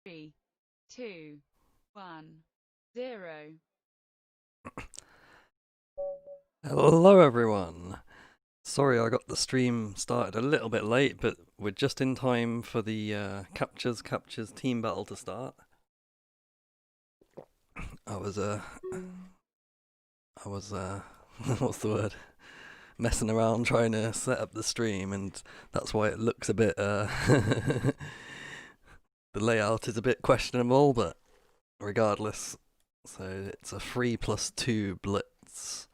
3, 2, 1, 0. Hello everyone. Sorry I got the stream started a little bit late, but we're just in time for the captures team battle to start. I was what's the word? Messing around trying to set up the stream, and that's why it looks a bit the layout is a bit questionable, but regardless. So it's a 3+2 blitz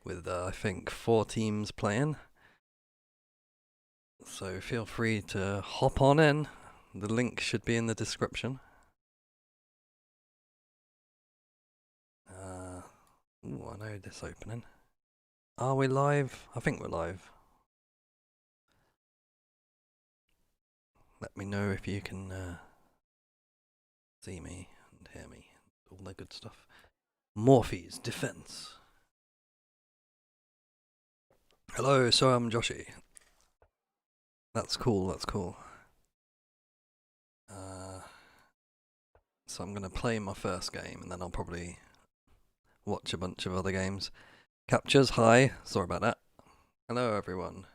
with I think 4 teams playing. So feel free to hop on in. The link should be in the description. Ooh, I know this opening. Are we live? I think we're live. Let me know if you can see me and hear me. All that good stuff. Morphe's Defense. Hello, so I'm Joshy. That's cool, that's cool. So I'm going to play my first game and then I'll probably watch a bunch of other games. Captures, hi. Sorry about that. Hello, everyone.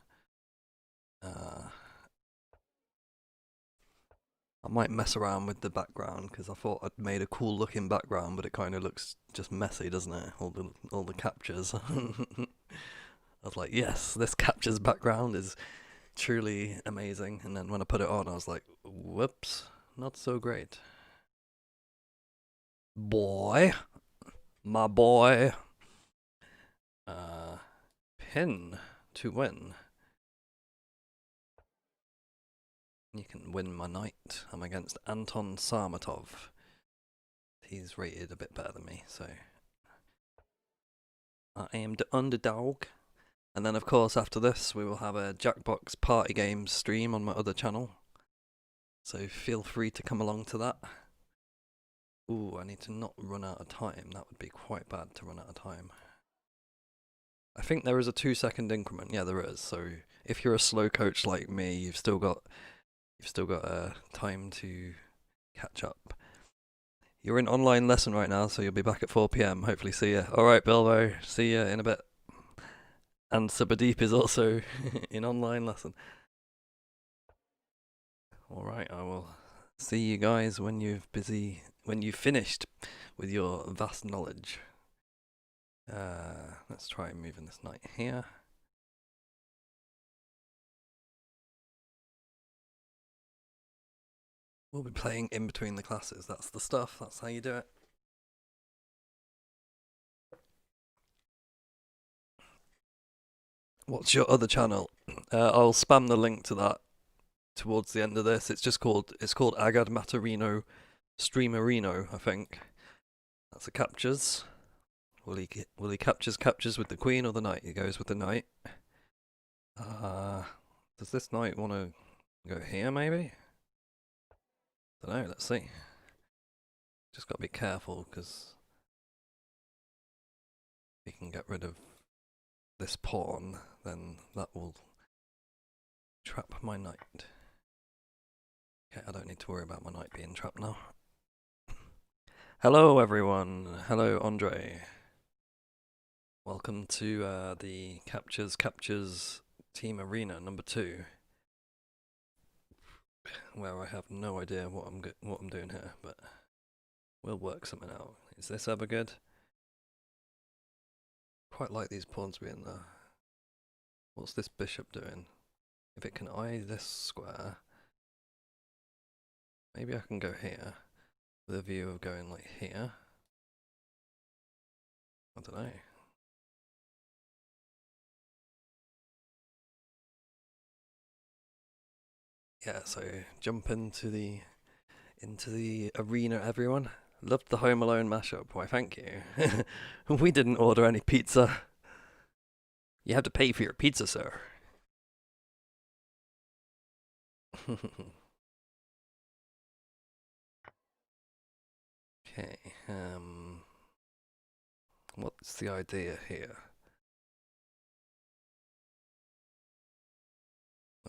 I might mess around with the background because I thought I'd made a cool looking background, but it kind of looks just messy, doesn't it? All the captures. I was like, yes, this captures background is truly amazing. And then when I put it on, I was like, whoops, not so great. Boy, my boy. Pin to win. You can win my knight. I'm against Anton Sarmatov. He's rated a bit better than me, so I am the underdog. And then, of course, after this, we will have a Jackbox Party Games stream on my other channel. So feel free to come along to that. Ooh, I need to not run out of time. That would be quite bad to run out of time. I think there is a 2-second increment. Yeah, there is. So if you're a slow coach like me, you've still got time to catch up. You're in online lesson right now, so you'll be back at 4 p.m. Hopefully see you. All right, Bilbo. See you in a bit. And Subhadeep is also in online lesson. All right, I will see you guys when you've finished with your vast knowledge. Let's try moving this knight here. We'll be playing in between the classes. That's the stuff. That's how you do it. What's your other channel? I'll spam the link to that towards the end of this. It's called Agad Matarino Streamerino, I think. That's the captures. Will he captures with the queen or the knight? He goes with the knight. Does this knight want to go here maybe? Don't know, let's see. Just got to be careful because if he can get rid of this pawn, then that will trap my knight. Okay, I don't need to worry about my knight being trapped now. Hello everyone, hello Andre. Welcome to the Captures Team Arena number 2, where I have no idea what I'm doing here, but we'll work something out. Is this ever good? Quite like these pawns being there. What's this bishop doing? If it can eye this square, maybe I can go here with a view of going like here. I don't know. Yeah, so jump into the arena, everyone. Loved the Home Alone mashup. Why, thank you. We didn't order any pizza. You have to pay for your pizza, sir. Okay, what's the idea here?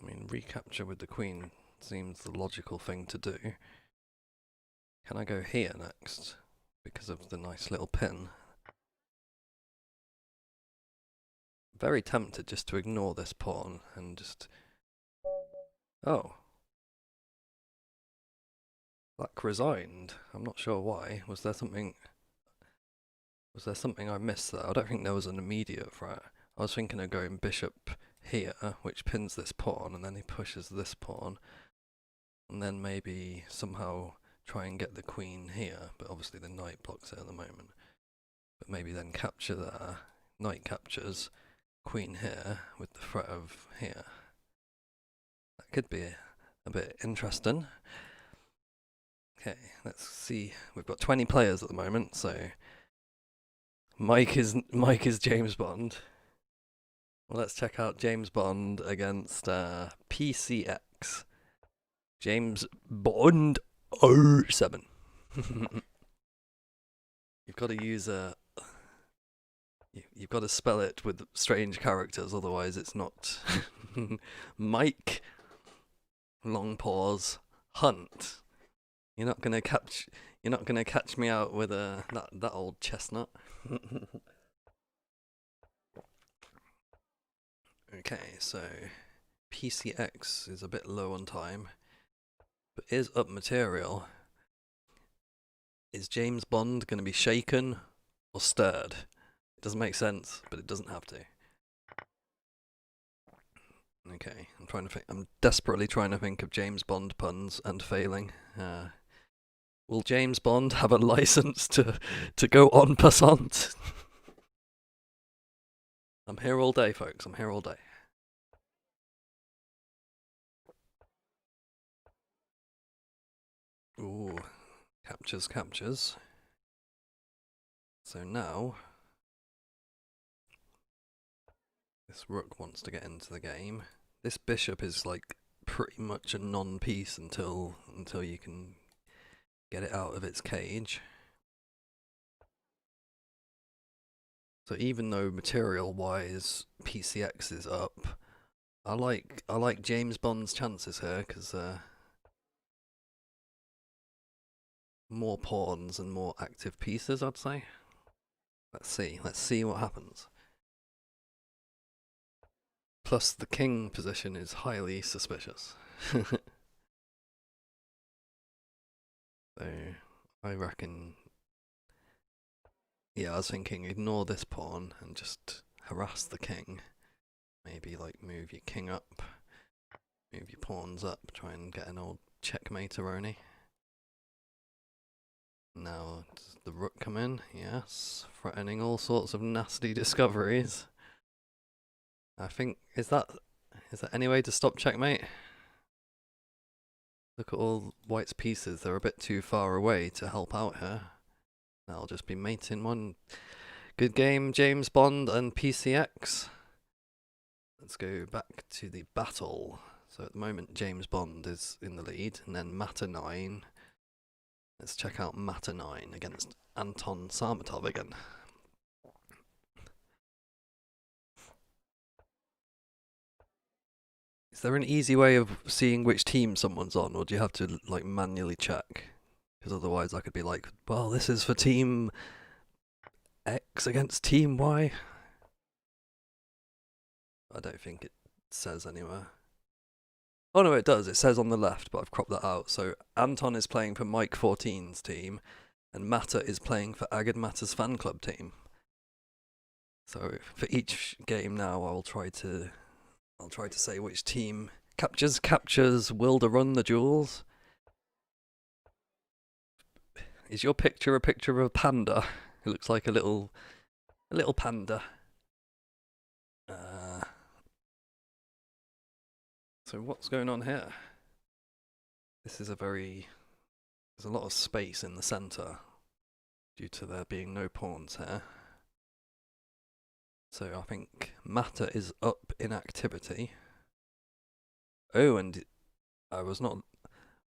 I mean, recapture with the queen seems the logical thing to do. Can I go here next? Because of the nice little pin. Very tempted just to ignore this pawn and just... Oh. Black resigned. I'm not sure why. Was there something I missed there? I don't think there was an immediate threat. I was thinking of going bishop here, which pins this pawn, and then he pushes this pawn. And then maybe somehow try and get the queen here, but obviously the knight blocks it at the moment. But maybe then capture there, knight captures, queen here, with the threat of here. That could be a bit interesting. Okay, let's see. We've got 20 players at the moment, so Mike is James Bond. Well, let's check out James Bond against PCX. James Bond 07. You've got to use you've got to spell it with strange characters, otherwise it's not. Mike, long pause, Hunt. You're not gonna catch me out with that old chestnut. Okay, so PCX is a bit low on time, but is up material. Is James Bond going to be shaken or stirred? It doesn't make sense, but it doesn't have to. Okay, I'm desperately trying to think of James Bond puns and failing. Will James Bond have a license to go en passant? I'm here all day, folks. I'm here all day. Ooh, captures. So now, this rook wants to get into the game. This bishop is like pretty much a non-piece until you can get it out of its cage. So even though material-wise PCX is up, I like James Bond's chances here because more pawns and more active pieces, I'd say. Let's see what happens. Plus the king position is highly suspicious. So I reckon, yeah, I was thinking ignore this pawn and just harass the king. Maybe like move your king up, move your pawns up, try and get an old checkmate-a-roni. Now, does the rook come in? Yes, threatening all sorts of nasty discoveries. I think, is that any way to stop checkmate? Look at all white's pieces, they're a bit too far away to help out here. That'll just be mating one. Good game, James Bond and PCX. Let's go back to the battle. So at the moment, James Bond is in the lead, and then Mata 9. Let's check out Mata 9 against Anton Sarmatov again. Is there an easy way of seeing which team someone's on, or do you have to like manually check? Because otherwise I could be like, well, this is for team X against team Y. I don't think it says anywhere. Oh no, it does. It says on the left, but I've cropped that out. So Anton is playing for Mike 14's team, and Mata is playing for Agad Mata's fan club team. So for each game now, I'll try to say which team captures Wilder run the jewels. Is your picture a picture of a panda? It looks like a little panda. So what's going on here? This is there's a lot of space in the centre due to there being no pawns here. So I think Mata is up in activity. Oh, and I was not...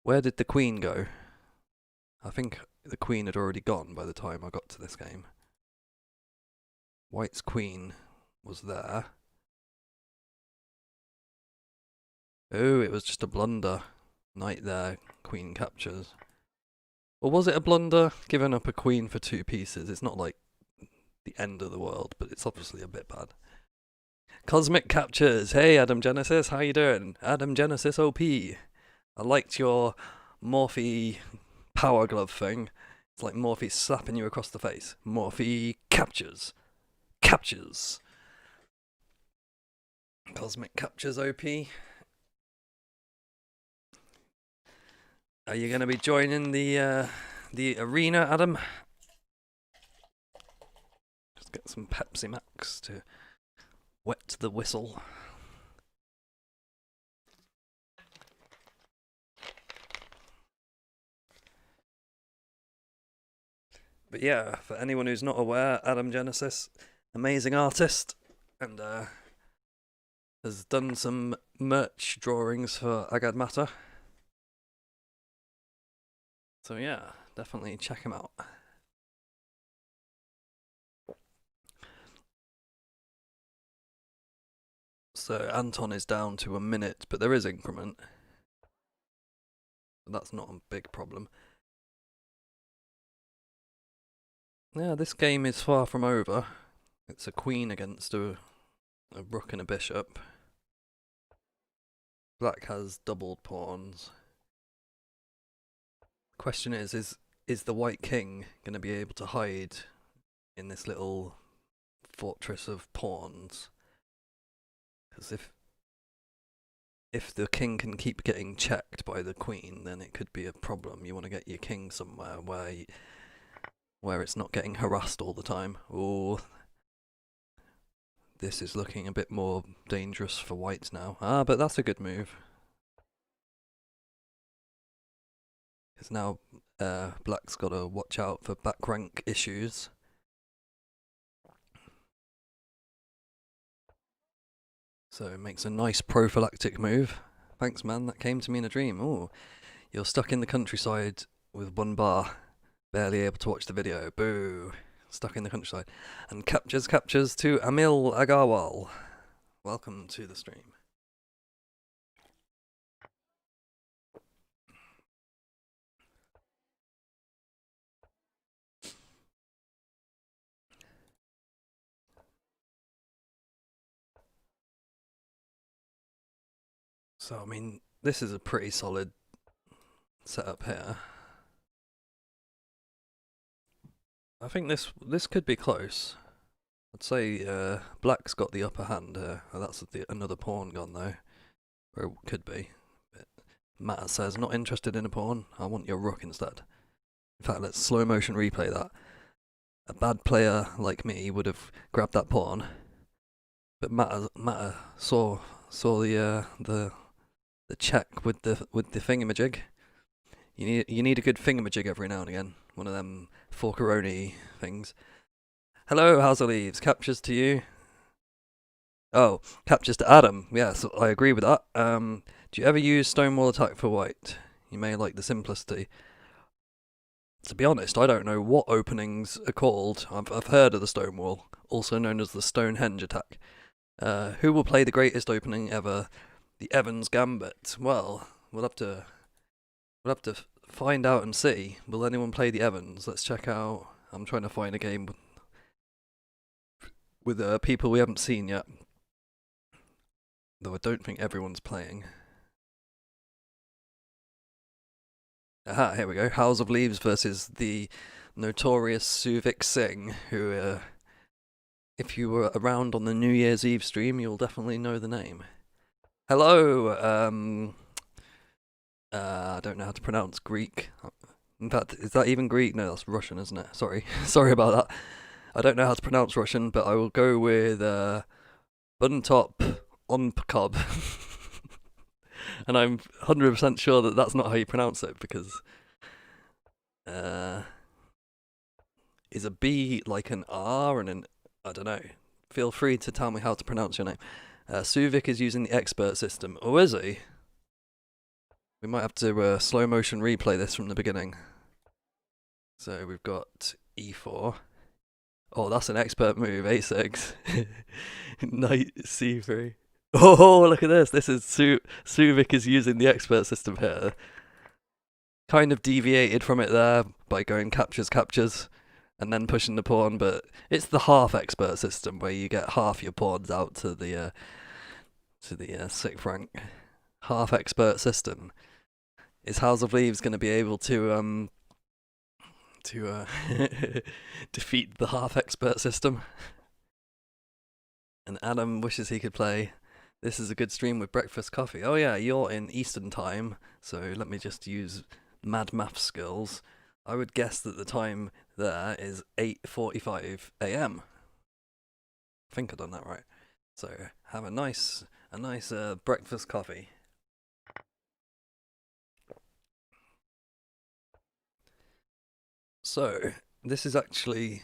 Where did the queen go? I think the queen had already gone by the time I got to this game. White's queen was there. Oh, it was just a blunder. Knight there, queen captures. Well, was it a blunder giving up a queen for 2 pieces? It's not like the end of the world, but it's obviously a bit bad. Cosmic Captures. Hey, Adam Genesis, how you doing? Adam Genesis OP. I liked your Morphe power glove thing. It's like Morphe slapping you across the face. Morphe Captures. Captures. Cosmic Captures OP. Are you going to be joining the arena, Adam? Just get some Pepsi Max to wet the whistle. But yeah, for anyone who's not aware, Adam Genesis, amazing artist, and has done some merch drawings for Agad Matter. So yeah, definitely check him out. So Anton is down to a minute, but there is increment. That's not a big problem. Yeah, this game is far from over. It's a queen against a rook and a bishop. Black has doubled pawns. Question is the white king going to be able to hide in this little fortress of pawns? Because if the king can keep getting checked by the queen, then it could be a problem. You want to get your king somewhere where it's not getting harassed all the time. Oh, this is looking a bit more dangerous for white now. Ah, but that's a good move. Because now black's got to watch out for back rank issues. So it makes a nice prophylactic move. Thanks, man, that came to me in a dream. Oh, you're stuck in the countryside with 1 bar, barely able to watch the video. Boo. Stuck in the countryside. And captures to Amil Agarwal. Welcome to the stream. So, I mean, this is a pretty solid setup here. I think this could be close. I'd say black's got the upper hand here. Oh, that's another pawn gone though. Or it could be. But Matt says, not interested in a pawn, I want your rook instead. In fact, let's slow motion replay that. A bad player like me would have grabbed that pawn. But Matt saw the check with the thingamajig. You need a good thingamajig every now and again. One of them forkeroni things. Hello, House of Leaves. Captures to you. Oh, captures to Adam. Yes, I agree with that. Do you ever use Stonewall Attack for white? You may like the simplicity. To be honest, I don't know what openings are called. I've heard of the Stonewall, also known as the Stonehenge Attack. Who will play the greatest opening ever? The Evans Gambit. Well, we'll have to find out and see. Will anyone play the Evans? Let's check out. I'm trying to find a game with people we haven't seen yet. Though I don't think everyone's playing. Aha, here we go. House of Leaves versus the notorious Suvik Singh, who, if you were around on the New Year's Eve stream, you'll definitely know the name. Hello, I don't know how to pronounce Greek. In fact, is that even Greek? No, that's Russian, isn't it? Sorry. Sorry about that. I don't know how to pronounce Russian, but I will go with Buntop Onpkob. And I'm 100% sure that that's not how you pronounce it, because is a B like an R and an... I don't know. Feel free to tell me how to pronounce your name. Suvik is using the expert system. Oh, is he? We might have to slow motion replay this from the beginning. So we've got E4. Oh, that's an expert move, A6. Knight C3. Oh, look at this. This is Suvik is using the expert system here. kind of deviated from it there by going captures, and then pushing the pawn, but it's the half expert system where you get half your pawns out to the 6th rank. Half expert system. Is House of Leaves going to be able to defeat the half expert system? And Adam wishes he could play. This is a good stream with breakfast coffee. Oh yeah, you're in Eastern time, so let me just use mad math skills. I would guess that the time there is 8:45 a.m. I think I've done that right. So have a nice breakfast coffee. So this is actually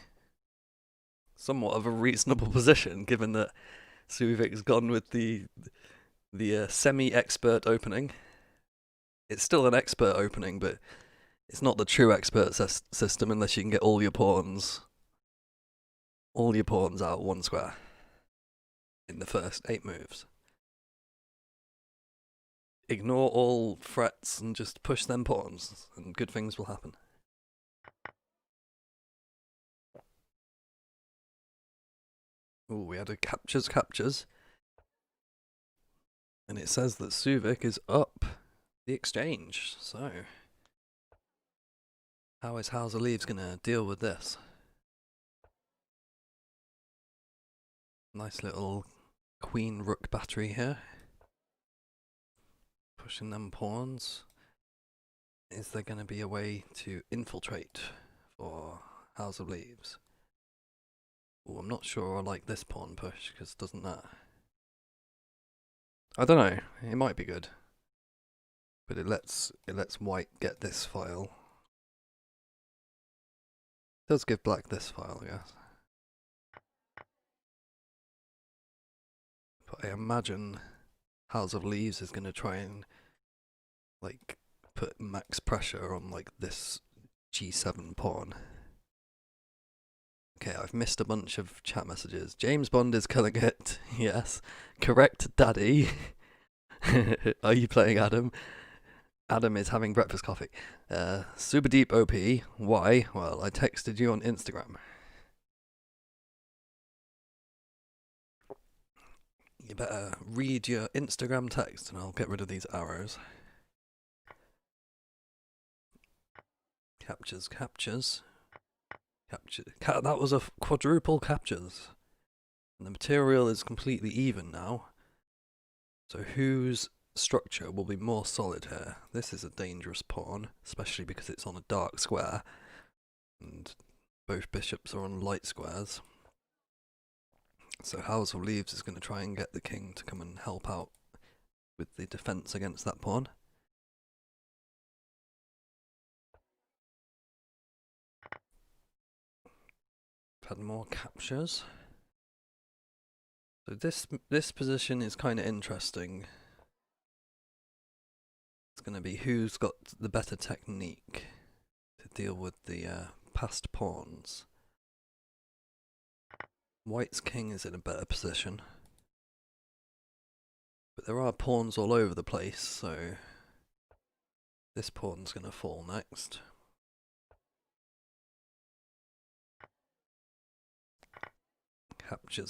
somewhat of a reasonable position, given that Suvik's gone with the semi-expert opening. It's still an expert opening, but it's not the true expert system unless you can get all your pawns out one square in the first 8 moves. Ignore all threats and just push them pawns, and good things will happen. Ooh, we had a captures. And it says that Suvik is up the exchange, so how is House of Leaves gonna deal with this? Nice little queen rook battery here. Pushing them pawns. Is there gonna be a way to infiltrate for House of Leaves? Oh, I'm not sure I like this pawn push, because doesn't that... I don't know, it might be good. But it lets white get this file. It does give black this file, I guess. But I imagine House of Leaves is going to try and like put max pressure on like this G7 pawn. Okay, I've missed a bunch of chat messages. James Bond is killing it. Yes. Correct, Daddy. Are you playing Adam? Adam is having breakfast coffee. Super deep OP. Why? Well, I texted you on Instagram. You better read your Instagram text and I'll get rid of these arrows. Captures. That was a quadruple captures. And the material is completely even now. So whose structure will be more solid here? This is a dangerous pawn, especially because it's on a dark square. And both bishops are on light squares. So House of Leaves is going to try and get the king to come and help out with the defense against that pawn. Had more captures. So this position is kind of interesting. It's going to be who's got the better technique to deal with the passed pawns. White's king is in a better position. But there are pawns all over the place, so this pawn's going to fall next.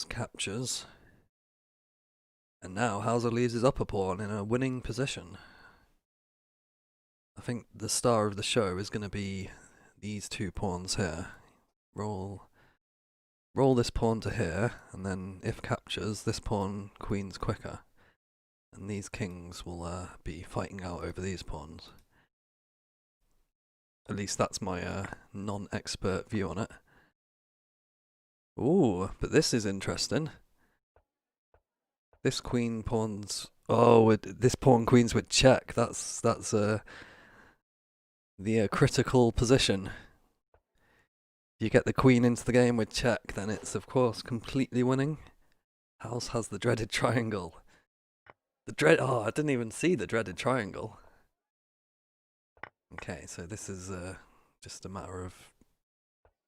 Captures. And now House of Leaves is up a pawn in a winning position. I think the star of the show is going to be these 2 pawns here. Roll this pawn to here, and then if captures, this pawn queens quicker. And these kings will be fighting out over these pawns. At least that's my non-expert view on it. Ooh, but this is interesting. This queen pawns... Oh, this pawn queens with check. That's the critical position. If you get the queen into the game with check, then it's of course completely winning. House has the dreaded triangle. Oh, I didn't even see the dreaded triangle. Okay, so this is just a matter of...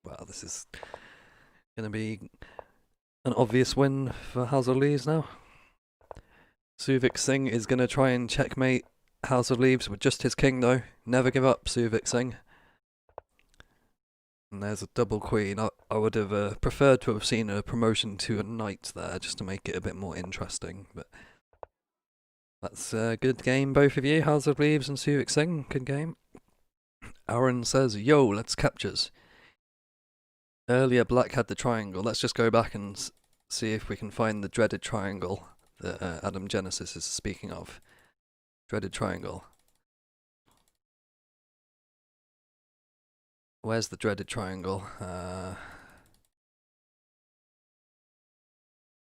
Well, this is going to be an obvious win for House of Leaves now. Suvik Singh is going to try and checkmate House of Leaves with just his king though. Never give up, Suvik Singh. And there's a double queen. I would have preferred to have seen a promotion to a knight there, just to make it a bit more interesting. But that's a good game, both of you. House of Leaves and Suvik Singh, good game. Aaron says, yo, let's captures. Earlier, black had the triangle. Let's just go back and see if we can find the dreaded triangle that Adam Genesis is speaking of. Dreaded triangle. Where's the dreaded triangle?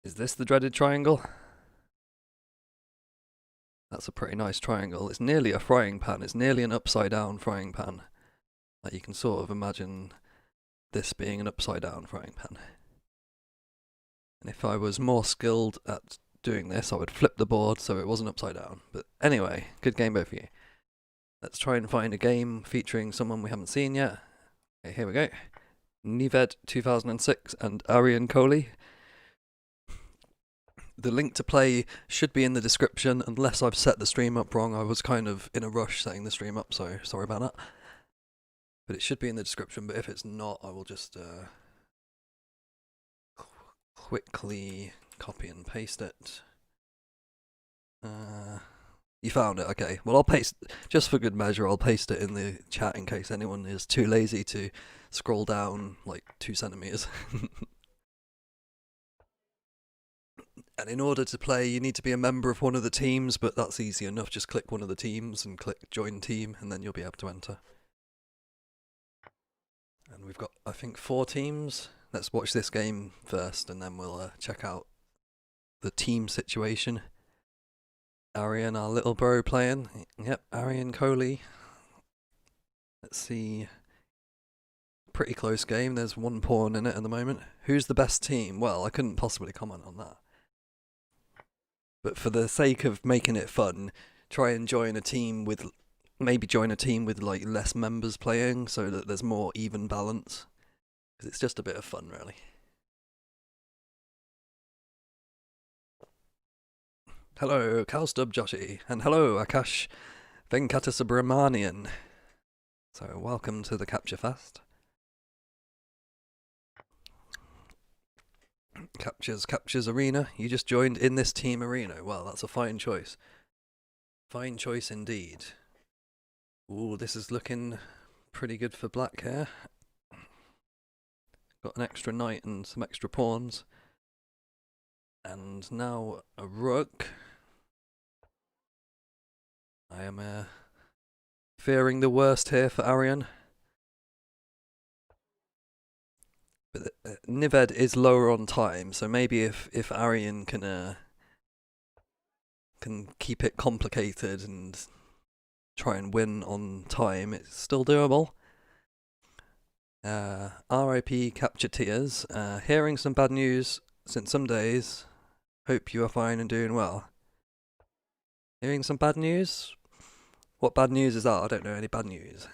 Is this the dreaded triangle? That's a pretty nice triangle. It's nearly a frying pan. It's nearly an upside down frying pan. Like you can sort of imagine this being an upside down frying pan. And if I was more skilled at doing this, I would flip the board so it wasn't upside down. But anyway, good game both of you. Let's try and find a game featuring someone we haven't seen yet. Okay, here we go. Nived 2006 and Aryan Kohli. The link to play should be in the description, unless I've set the stream up wrong. I was kind of in a rush setting the stream up, so sorry about that. But it should be in the description, but if it's not, I will just quickly copy and paste it. You found it, okay. Well, I'll paste, just for good measure, I'll paste it in the chat in case anyone is too lazy to scroll down like 2 centimeters. And in order to play, you need to be a member of one of the teams, but that's easy enough. Just click one of the teams and click join team, and then you'll be able to enter. And we've got, I think, 4 teams. Let's watch this game first, and then we'll check out the team situation. Aryan, our little bro, playing. Yep, Aryan Kohli. Let's see. Pretty close game. There's 1 pawn in it at the moment. Who's the best team? Well, I couldn't possibly comment on that. But for the sake of making it fun, try and join a team with, maybe join a team with like less members playing, so that there's more even balance. Because it's just a bit of fun, really. Hello, Cowstub Joshi, and hello, Akash Venkatasubramanian. So, welcome to the Capture Fest. Captures Arena. You just joined in this team arena. Well, that's a fine choice. Fine choice indeed. Ooh, this is looking pretty good for black here. Got an extra knight and some extra pawns. And now a rook. I am fearing the worst here for Aryan. But Nived is lower on time, so maybe if Aryan can keep it complicated and try and win on time, it's still doable. RIP Capture Tears. Hearing some bad news since some days. Hope you are fine and doing well. Hearing some bad news? What bad news is that? I don't know any bad news.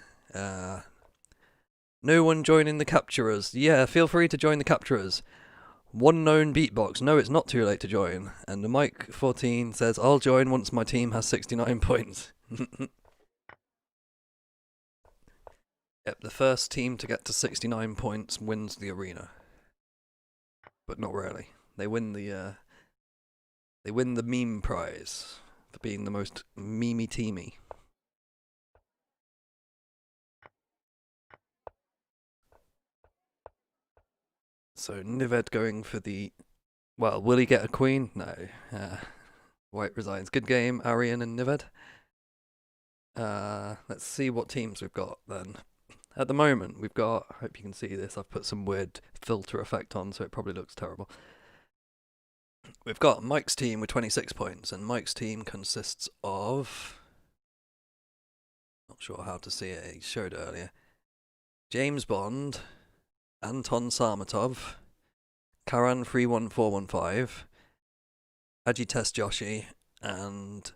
No one joining the capturers. Yeah, feel free to join the capturers. One known beatbox. No, it's not too late to join. And the Mike14 says, I'll join once my team has 69 points. Yep, the first team to get to 69 points wins the arena. But not really. They win the meme prize for being the most memey teamy. So Nived going for the... Well, will he get a queen? No. White resigns. Good game, Aryan and Nived. Let's see what teams we've got then. At the moment, we've got... I hope you can see this. I've put some weird filter effect on, so it probably looks terrible. We've got Mike's team with 26 points, and Mike's team consists of... Not sure how to see it. He showed it earlier. James Bond... Anton Sarmatov, Karan 31415, Ajites Joshi, and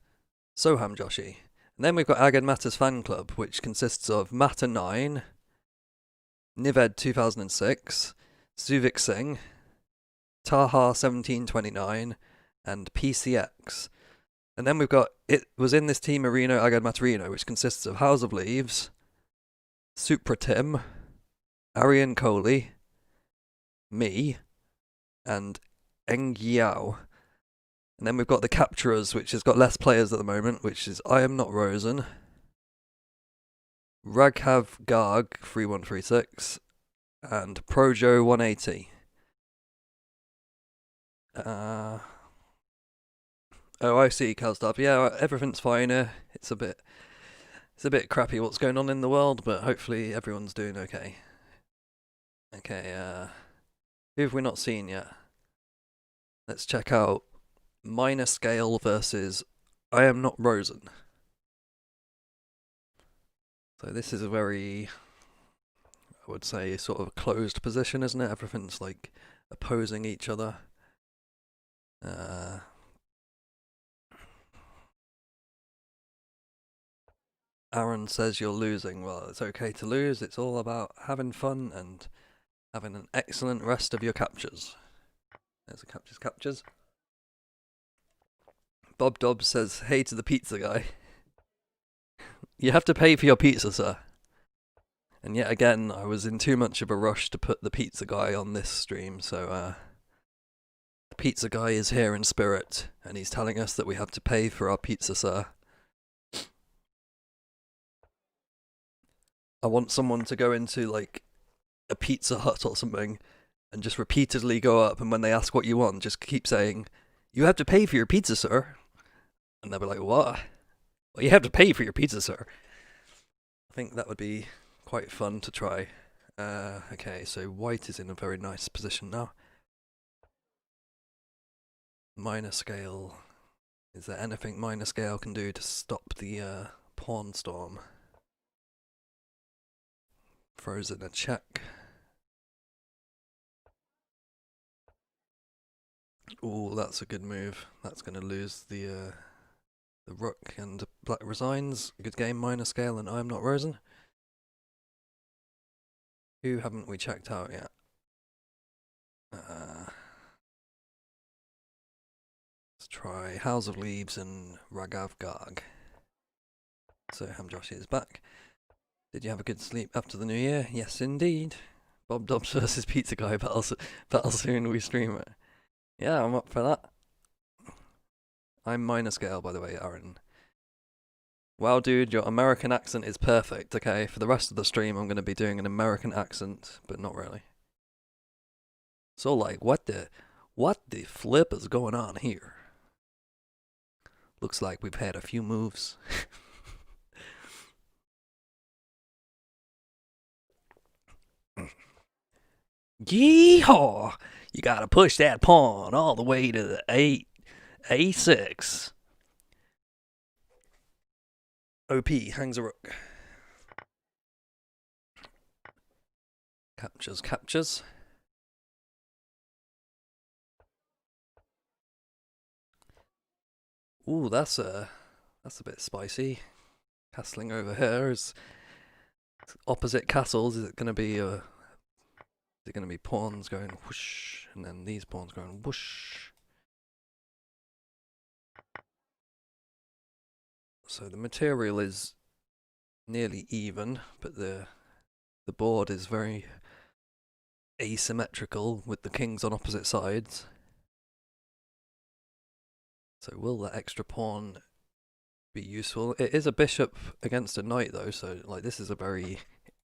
Soham Joshi. And then we've got Agad Matters Fan Club, which consists of Matta9, Nived 2006, Suvik Singh, Taha 1729, and PCX. And then we've got, it was in this team Marino Agad Matarino, which consists of House of Leaves, Supratim, Arian Coley, me, and Eng Yao. And then we've got the Capturers, which has got less players at the moment, which is I Am Not Rosen, Raghav Garg 3136, and Projo 180. Oh, I see, Calstab. Yeah, everything's fine here. It's a bit crappy what's going on in the world, but hopefully everyone's doing okay. Okay, who have we not seen yet? Let's check out Minor Scale versus I Am Not Rosen. So this is a very, I would say, sort of a closed position, isn't it? Everything's like opposing each other. Aaron says you're losing. Well, it's okay to lose. It's all about having fun and having an excellent rest of your captures. There's the captures. Bob Dobbs says, hey to the pizza guy. You have to pay for your pizza, sir. And yet again, I was in too much of a rush to put the pizza guy on this stream, so the pizza guy is here in spirit, and he's telling us that we have to pay for our pizza, sir. I want someone to go into, like, a Pizza Hut or something, and just repeatedly go up, and when they ask what you want, just keep saying, you have to pay for your pizza, sir. And they'll be like, what? Well, you have to pay for your pizza, sir. I think that would be quite fun to try. Okay, so white is in a very nice position now. Minor scale. Is there anything minor scale can do to stop the pawn storm? Frozen a check. Ooh, that's a good move. That's going to lose the rook, and black resigns. Good game, minor scale, and I'm Not Rosen. Who haven't we checked out yet? Let's try House of Leaves and Raghav Garg. So Hamjoshi is back. Did you have a good sleep after the new year? Yes, indeed. Bob Dobbs versus Pizza Guy battle soon. We stream it. Yeah, I'm up for that. I'm minor scale, by the way, Aaron. Wow, dude, your American accent is perfect. Okay, for the rest of the stream, I'm going to be doing an American accent, but not really. So, like, what the flip is going on here? Looks like we've had a few moves. Yeehaw! You gotta push that pawn all the way to the A6. OP hangs a rook. Captures. Ooh, that's a bit spicy. Castling over here is opposite castles. Is it gonna be pawns going whoosh, and then these pawns going whoosh? So the material is nearly even, but the board is very asymmetrical with the kings on opposite sides. So will that extra pawn be useful? It is a bishop against a knight though, so like this is a very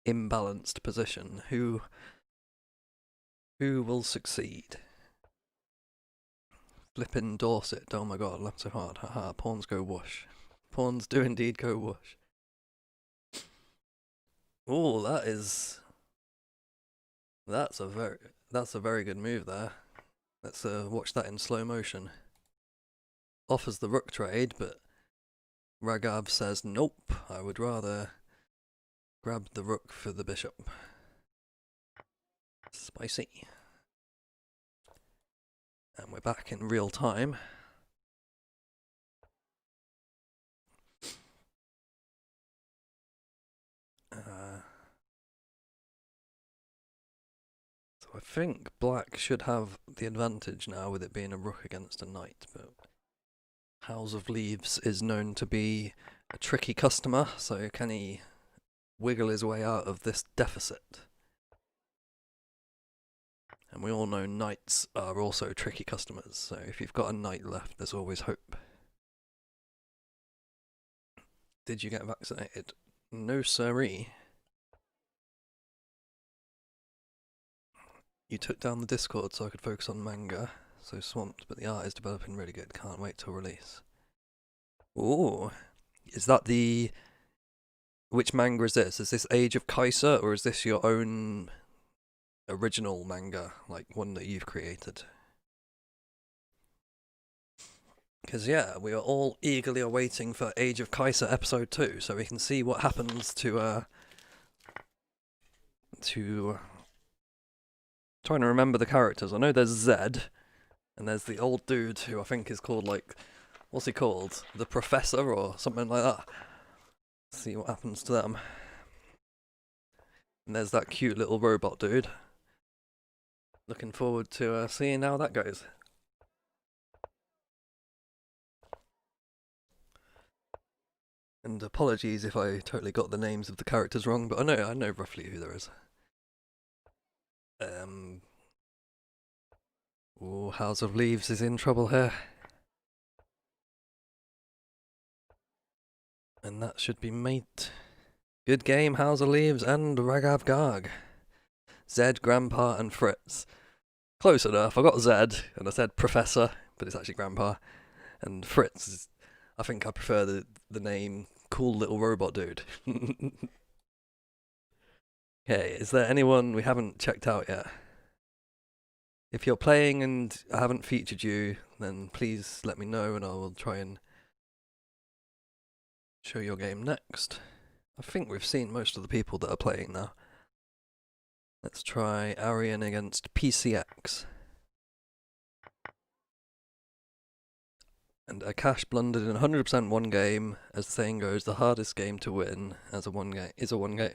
imbalanced position. Who will succeed? Flippin' Dorset. Oh my god, laughed so hard. Haha, pawns go whoosh. Pawns do indeed go whoosh. Oh, that's a very good move there. Let's watch that in slow motion. Offers the rook trade, but Raghav says nope. I would rather grab the rook for the bishop. Spicy. And we're back in real time. So I think black should have the advantage now with it being a rook against a knight, but House of Leaves is known to be a tricky customer, so can he wiggle his way out of this deficit? And we all know knights are also tricky customers, so if you've got a knight left, there's always hope. Did you get vaccinated? No siree. You took down the Discord so I could focus on manga. So swamped, but the art is developing really good. Can't wait till release. Ooh. Is that the... Which manga is this? Is this Age of Kaiser, or is this your own original manga? Like, one that you've created? Because, yeah, we are all eagerly awaiting for Age of Kaiser Episode 2, so we can see what happens to trying to remember the characters. I know there's Zed, and there's the old dude who I think is called, like, what's he called? The Professor or something like that. Let's see what happens to them. And there's that cute little robot dude. Looking forward to seeing how that goes. And apologies if I totally got the names of the characters wrong, but I know roughly who there is. Oh, House of Leaves is in trouble here. And that should be mate. Good game, House of Leaves and Ragav Garg. Zed, Grandpa, and Fritz. Close enough. I got Zed, and I said Professor, but it's actually Grandpa. And Fritz, I think I prefer the name Cool Little Robot Dude. Okay, is there anyone we haven't checked out yet? If you're playing and I haven't featured you, then please let me know and I will try and show your game next. I think we've seen most of the people that are playing now. Let's try Arian against PCX. And Akash blundered in 100% one game. As the saying goes, the hardest game to win is a one game.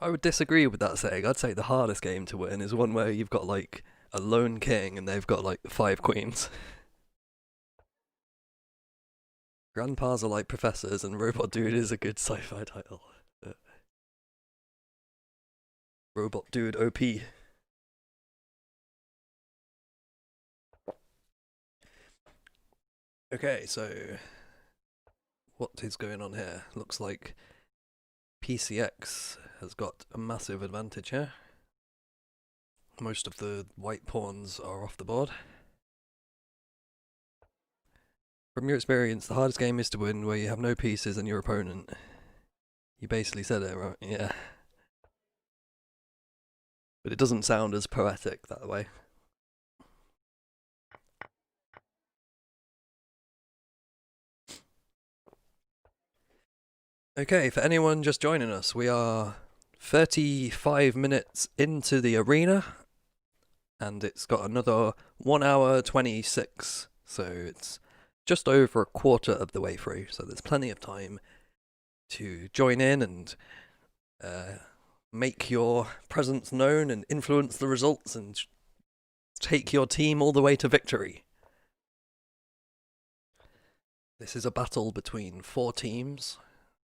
I would disagree with that saying. I'd say the hardest game to win is one where you've got like a lone king and they've got like 5 queens. Grandpas are like professors and Robot Dude is a good sci-fi title. Robot Dude OP. Okay, so what is going on here? Looks like PCX has got a massive advantage here. Most of the white pawns are off the board. From your experience, the hardest game is to win where you have no pieces and your opponent. You basically said it, right? Yeah. But it doesn't sound as poetic that way. Okay, for anyone just joining us, we are 35 minutes into the arena, and it's got another 1 hour 26, so it's just over a quarter of the way through, so there's plenty of time to join in and make your presence known and influence the results and take your team all the way to victory. This is a battle between 4 teams.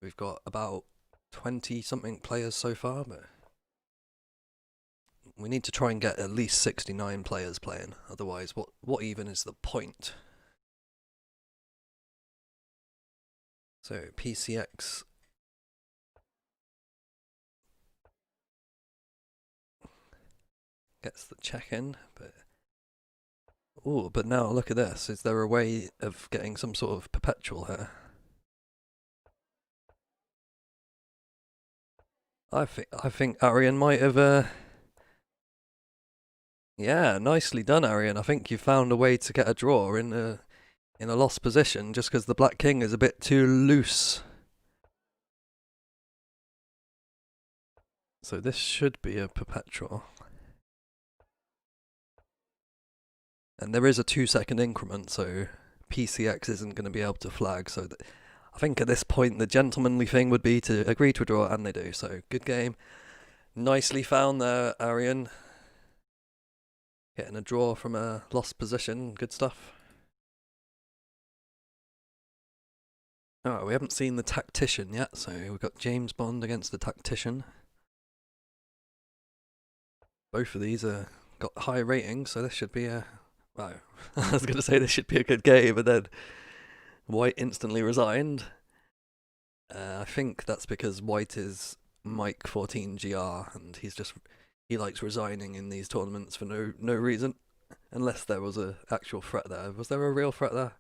We've got about 20-something players so far, but we need to try and get at least 69 players playing. Otherwise, what even is the point? So, PCX gets the check-in, but... Ooh, but now look at this. Is there a way of getting some sort of perpetual here? I think Arian might have, yeah, nicely done, Arian. I think you found a way to get a draw in a lost position just because the Black King is a bit too loose. So this should be a perpetual. And there is a 2-second increment, so PCX isn't going to be able to flag, so I think at this point the gentlemanly thing would be to agree to a draw, and they do, so good game. Nicely found there, Arian. Getting a draw from a lost position, good stuff. Oh, we haven't seen the Tactician yet, so we've got James Bond against the Tactician. Both of these are got high ratings, so this should be a... Well, I was going to say this should be a good game, but then White instantly resigned. I think that's because White is Mike 14GR, and he likes resigning in these tournaments for no reason, unless there was a actual threat there. Was there a real threat there?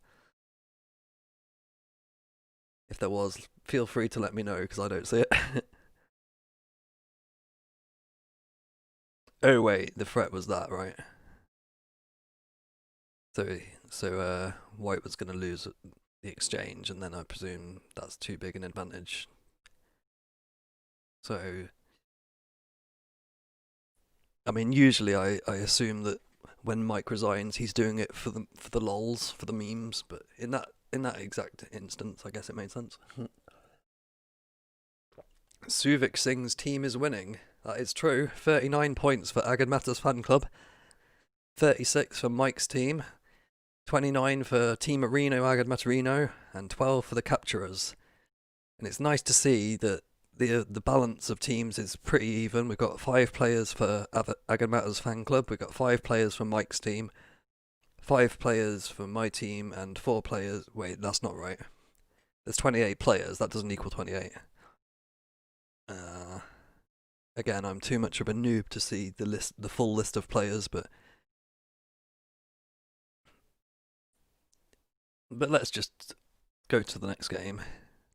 If there was, feel free to let me know, because I don't see it. Oh wait, the threat was that, right? So White was going to lose the exchange, and then I presume that's too big an advantage. So, I mean, usually I assume that when Mike resigns, he's doing it for the lols, for the memes. But in that exact instance, I guess it made sense. Suvik Singh's team is winning. That is true. 39 points for Agad Matters fan club. 36 for Mike's team. 29 for Team Areno Agad Matarino, and 12 for the Capturers. And it's nice to see that the balance of teams is pretty even. We've got 5 players for Agad Matters fan club. We've got 5 players for Mike's team. 5 players for my team, and 4 players... Wait, that's not right. There's 28 players. That doesn't equal 28. Again, I'm too much of a noob to see the full list of players, but let's just go to the next game.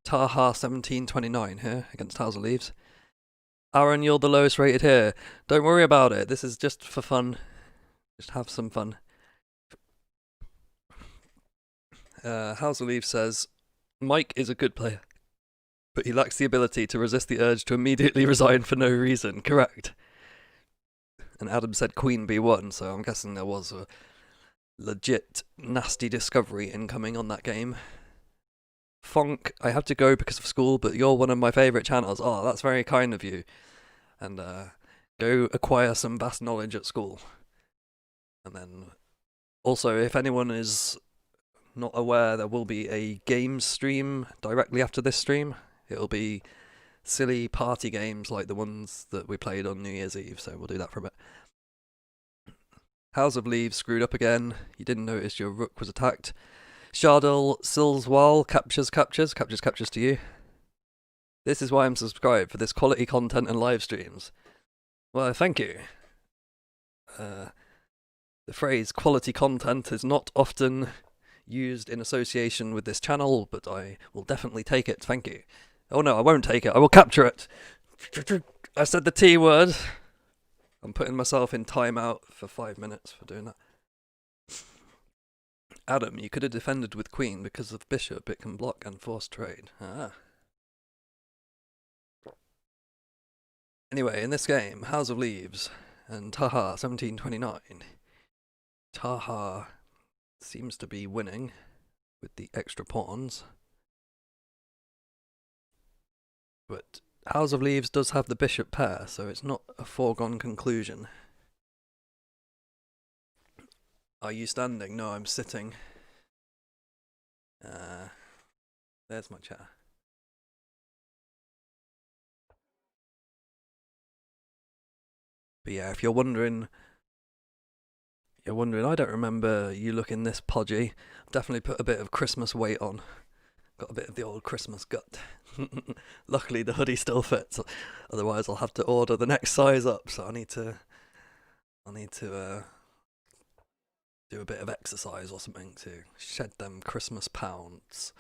Taha 1729 here against House of Leaves. Aaron, you're the lowest rated here. Don't worry about it. This is just for fun. Just have some fun. House of Leaves says, Mike is a good player, but he lacks the ability to resist the urge to immediately resign for no reason. Correct. And Adam said Queen B1, so I'm guessing there was a legit nasty discovery incoming on that game. Fonk, I have to go because of school, but you're one of my favourite channels. Oh, that's very kind of you. And go acquire some vast knowledge at school. And then, also, if anyone is not aware, there will be a game stream directly after this stream. It'll be silly party games like the ones that we played on New Year's Eve, so we'll do that for a bit. House of Leaves screwed up again. You didn't notice your rook was attacked. Shardul Silswal captures to you. This is why I'm subscribed, for this quality content and live streams. Well, thank you. The phrase quality content is not often used in association with this channel, but I will definitely take it, thank you. Oh no, I won't take it, I will capture it. I said the T word. I'm putting myself in timeout for 5 minutes for doing that. Adam, you could have defended with queen because of bishop. It can block and force trade. Anyway, in this game, House of Leaves and Taha 1729. Taha seems to be winning with the extra pawns. But House of Leaves does have the bishop pair, so it's not a foregone conclusion. Are you standing? No, I'm sitting. There's my chair. But yeah, if you're wondering, I don't remember you looking this podgy. Definitely put a bit of Christmas weight on. Got a bit of the old Christmas gut. Luckily the hoodie still fits, otherwise I'll have to order the next size up, so I need to do a bit of exercise or something to shed them Christmas pounds.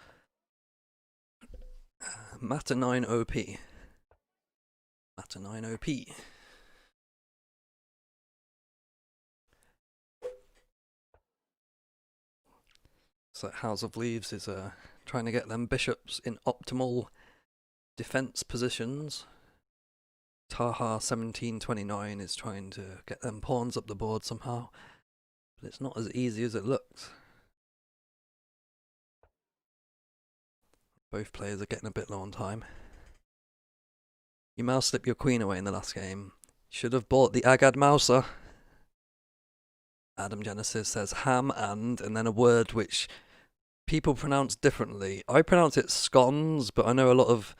Matter 9 OP. Matter 9 OP. So House of Leaves is trying to get them bishops in optimal defense positions. Taha 1729 is trying to get them pawns up the board somehow, but it's not as easy as it looks. Both players are getting a bit low on time. You mouse slipped your queen away in the last game. Should have bought the Agad Mouser. Adam Genesis says ham and then a word which people pronounce differently. I pronounce it scones, but I know a lot of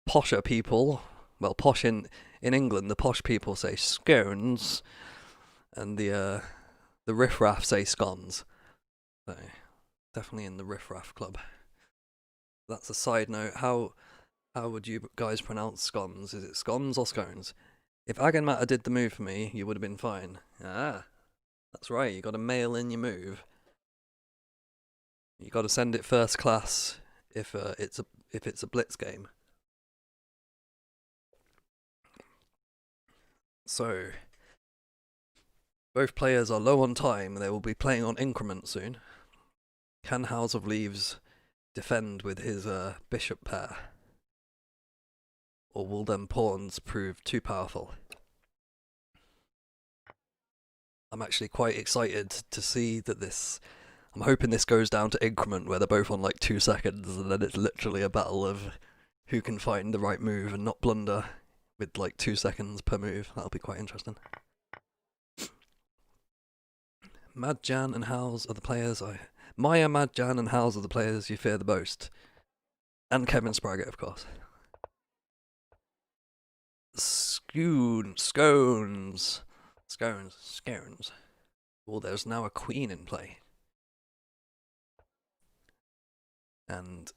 posher people, well, posh in England, the posh people say scones, and the riffraff say scones. So definitely in the riffraff club. That's a side note. How would you guys pronounce scones? Is it scones or scones? If Agenmatter did the move for me, you would have been fine. Ah, that's right. You got to mail in your move. You got to send it first class if it's a blitz game. So both players are low on time. They will be playing on increment soon. Can House of Leaves defend with his bishop pair? Or will them pawns prove too powerful? I'm actually quite excited to see that this... I'm hoping this goes down to increment where they're both on like 2 seconds and then it's literally a battle of who can find the right move and not blunder with like 2 seconds per move. That'll be quite interesting. Mad Jan and Howes are the players Maya, Mad Jan and Howes are the players you fear the most. And Kevin Spraggett, of course. Scones. Oh, there's now a queen in play. And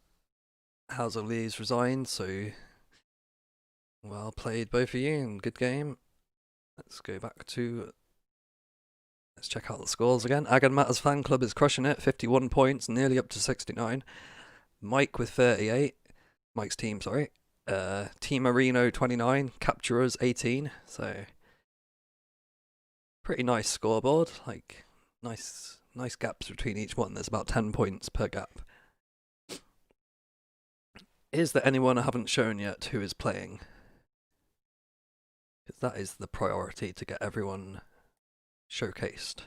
House of Leaves resigned, so well played both of you, and good game. Let's go back to... Let's check out the scores again. Agenmatter's fan club is crushing it, 51 points, nearly up to 69. Mike with 38. Mike's team, sorry. Team Marino 29, Capturers 18, so pretty nice scoreboard, like nice gaps between each one. There's about 10 points per gap. Is there anyone I haven't shown yet who is playing? Because that is the priority, to get everyone showcased.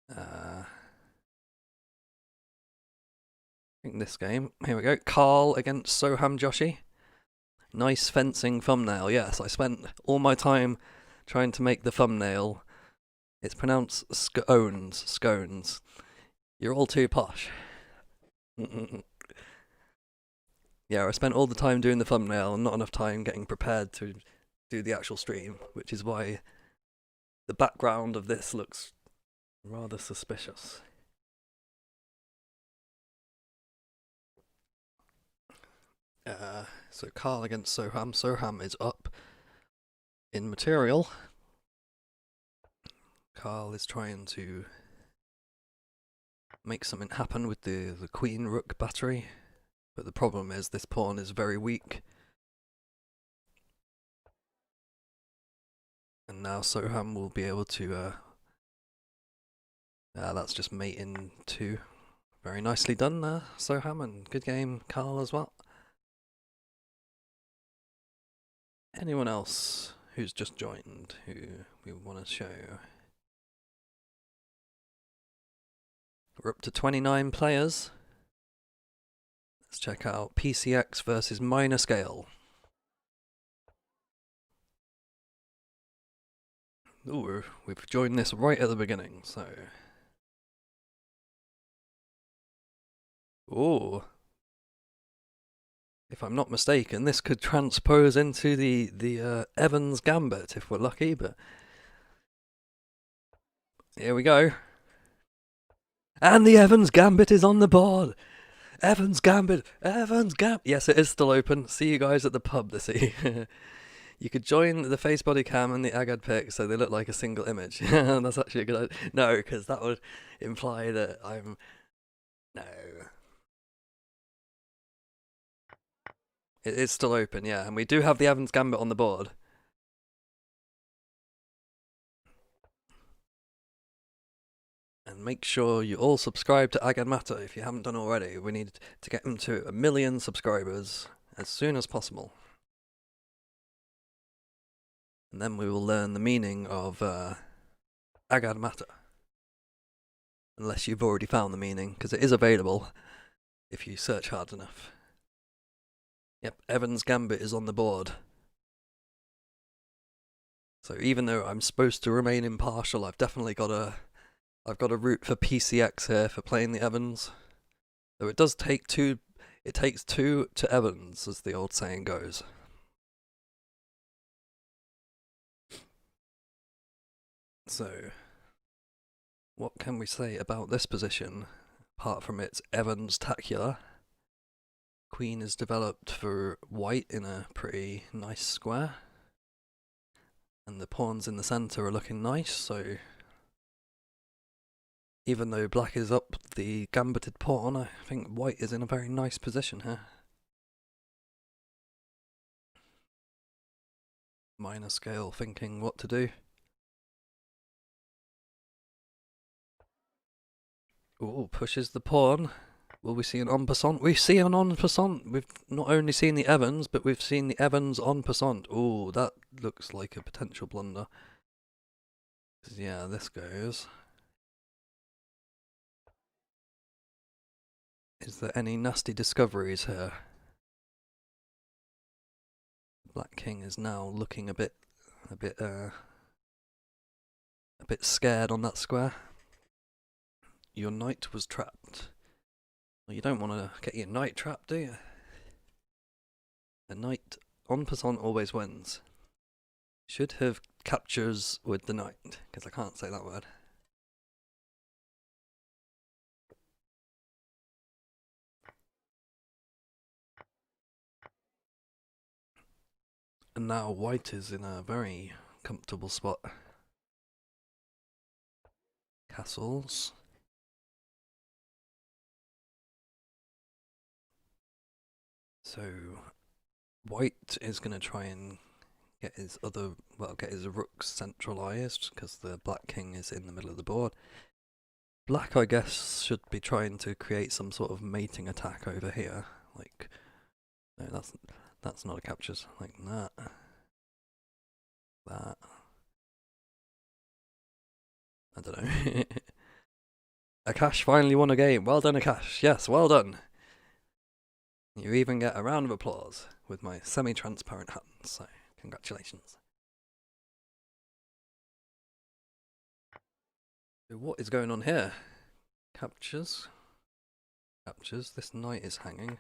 I think this game, here we go. Carl against Soham Joshi. Nice fencing thumbnail, yes. I spent all my time trying to make the thumbnail. It's pronounced scones. You're all too posh. Yeah, I spent all the time doing the thumbnail and not enough time getting prepared to do the actual stream, which is why the background of this looks rather suspicious. So Carl against Soham. Soham is up in material. Carl is trying to make something happen with the queen rook battery, but the problem is this pawn is very weak. And now Soham will be able to that's just mate in 2. Very nicely done there, Soham, and good game, Carl, as well. Anyone else who's just joined who we want to show? We're up to 29 players. Let's check out PCX versus Minor Scale. Ooh, we've joined this right at the beginning, so... Ooh. If I'm not mistaken, this could transpose into the Evans Gambit if we're lucky, but... Here we go. And the Evans Gambit is on the board! Evans Gambit! Yes, it is still open. See you guys at the pub this evening. You could join the face body cam and the Agad pic so they look like a single image. That's actually a good idea. No, because that would imply that I'm... No. It is still open, yeah. And we do have the Evans Gambit on the board. And make sure you all subscribe to Agenmatter if you haven't done already. We need to get them to 1 million subscribers as soon as possible. And then we will learn the meaning of Agenmatter. Unless you've already found the meaning, because it is available if you search hard enough. Yep, Evans Gambit is on the board. So even though I'm supposed to remain impartial, I've got to root for PCX here for playing the Evans. Though it does take two. It takes two to Evans, as the old saying goes. So, what can we say about this position, apart from its Evans-tacular? Queen is developed for white in a pretty nice square. And the pawns in the centre are looking nice, so even though black is up the gambited pawn, I think white is in a very nice position here. Minor scale thinking what to do. Ooh, pushes the pawn. Will we see an en passant? We see an en passant. We've not only seen the Evans, but we've seen the Evans en passant. Ooh, that looks like a potential blunder. Yeah, this goes. Is there any nasty discoveries here? Black King is now looking a bit scared on that square. Your knight was trapped. Well, you don't want to get your knight trapped, do you? A knight en passant always wins. Should have captures with the knight, because I can't say that word. And now white is in a very comfortable spot. Castles. So white is going to try and get his rooks centralised, because the black king is in the middle of the board. Black, I guess, should be trying to create some sort of mating attack over here. Like, no, that's not a captures. Like that. That. I don't know. Akash finally won a game. Well done, Akash. Yes, well done. You even get a round of applause with my semi-transparent hand, so congratulations. So what is going on here? Captures. Captures. This knight is hanging.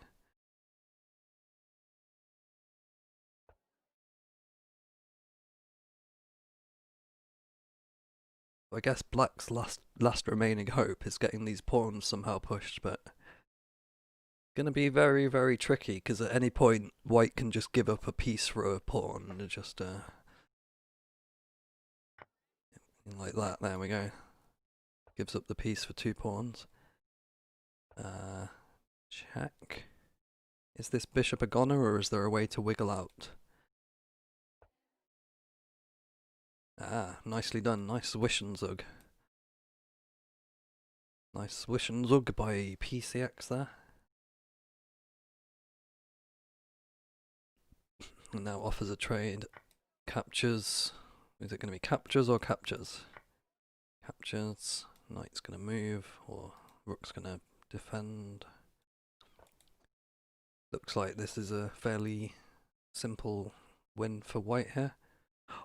I guess black's last remaining hope is getting these pawns somehow pushed, but gonna be very, very tricky, because at any point white can just give up a piece for a pawn and just like that. There we go. Gives up the piece for 2 pawns. Check. Is this bishop a goner, or is there a way to wiggle out? Ah, nicely done. Nice Zwischenzug. Nice Zwischenzug by PCX there. And now offers a trade. Captures. Is it going to be captures or captures? Captures. Knight's going to move, or rook's going to defend. Looks like this is a fairly simple win for white here.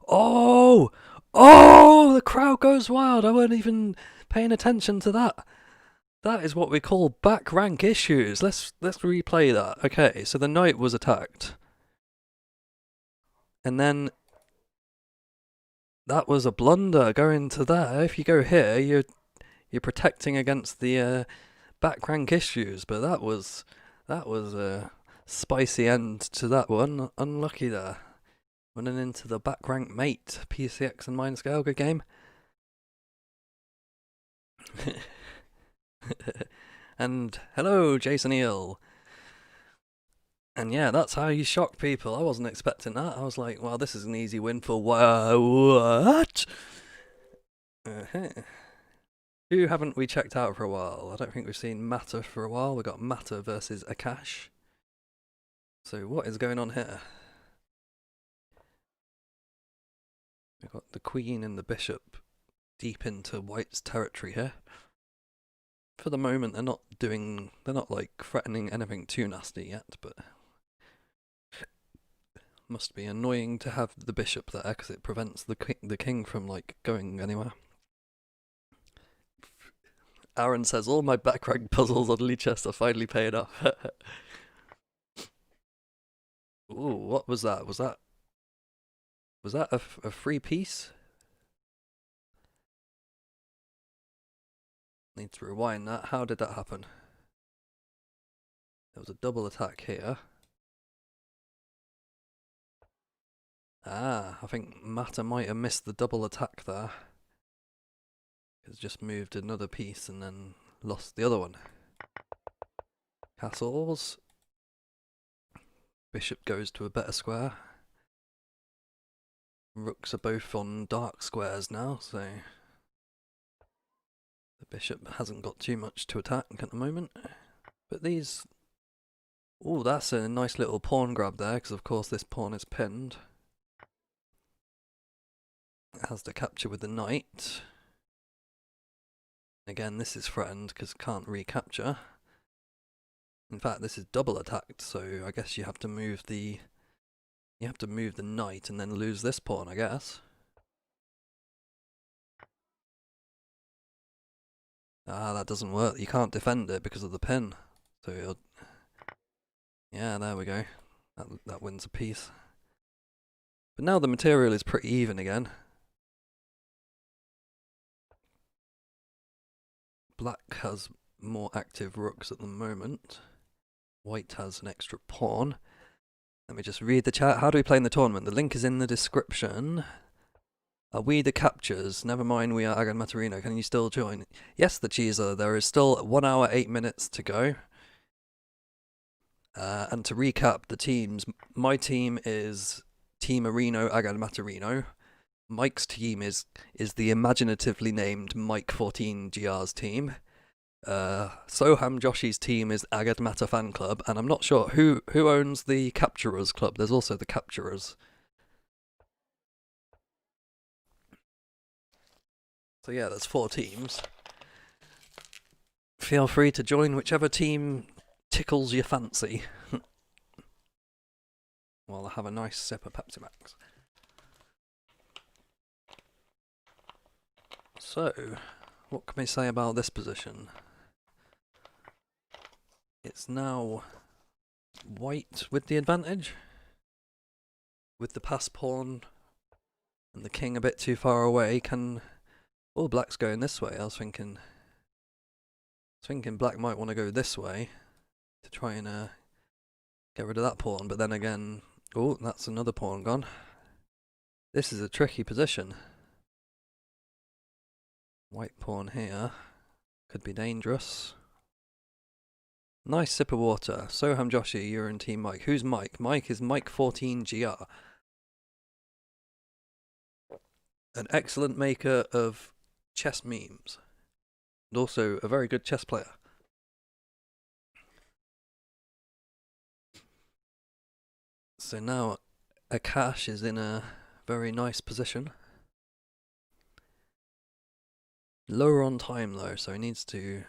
Oh! Oh! The crowd goes wild. I wasn't even paying attention to that. That is what we call back rank issues. Let's replay that. Okay, so the knight was attacked. And then that was a blunder going to there. If you go here, you're protecting against the back rank issues, but that was a spicy end to that one. Unlucky there. Running into the back rank mate, PCX and Mindscale game. And hello, Jason Eel. And yeah, that's how you shock people. I wasn't expecting that. I was like, well, this is an easy win for what? Who haven't we checked out for a while? I don't think we've seen Mata for a while. We got Mata versus Akash. So what is going on here? We've got the queen and the bishop deep into white's territory here. For the moment, they're not like threatening anything too nasty yet, but Must be annoying to have the bishop there because it prevents the king from like going anywhere. Aaron says all my back rank puzzles on Lichess are finally paying off. Ooh, what was that? Was that a free piece? Need to rewind that. How did that happen? There was a double attack here. Ah, I think Mata might have missed the double attack there. He's just moved another piece and then lost the other one. Castles. Bishop goes to a better square. Rooks are both on dark squares now, so the bishop hasn't got too much to attack at the moment. But these... Oh, that's a nice little pawn grab there, because of course this pawn is pinned. It has the capture with the knight. Again, this is threatened because can't recapture. In fact, this is double attacked, so I guess you have to move the knight and then lose this pawn, I guess. Ah, that doesn't work. You can't defend it because of the pin. So it'll... Yeah, there we go. That wins a piece. But now the material is pretty even again. Black has more active rooks at the moment. White has an extra pawn. Let me just read the chat. How do we play in the tournament? The link is in the description. Are we the captures? Never mind, we are Agan Matarino. Can you still join? Yes, the cheeser. There is still 1 hour, 8 minutes to go. And to recap the teams, my team is Team Arino Agan Matarino. Mike's team is the imaginatively named Mike 14 GR's team. Soham Joshi's team is Agad Mata Fan Club, and I'm not sure who owns the Capturers Club. There's also the Capturers. So yeah, there's 4 teams. Feel free to join whichever team tickles your fancy. While I have a nice sip of Pepsi Max. So, what can we say about this position? It's now white with the advantage, with the pass pawn and the king a bit too far away. Oh, black's going this way. I was thinking black might want to go this way to try and get rid of that pawn, but then again, oh, that's another pawn gone. This is a tricky position. White pawn here could be dangerous. Nice sip of water. Soham Joshi, you're in Team Mike. Who's Mike? Mike is Mike 14 GR. An excellent maker of chess memes. And also a very good chess player. So now Akash is in a very nice position. Lower on time though, so he needs to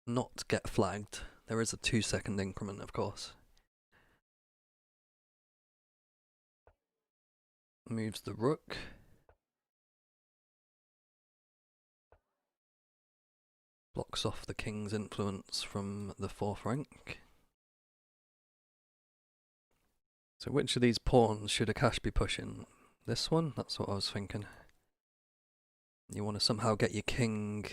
not get flagged. There is a 2-second increment, of course. Moves the rook. Blocks off the king's influence from the 4th rank. So which of these pawns should Akash be pushing? This one? That's what I was thinking. You want to somehow get your king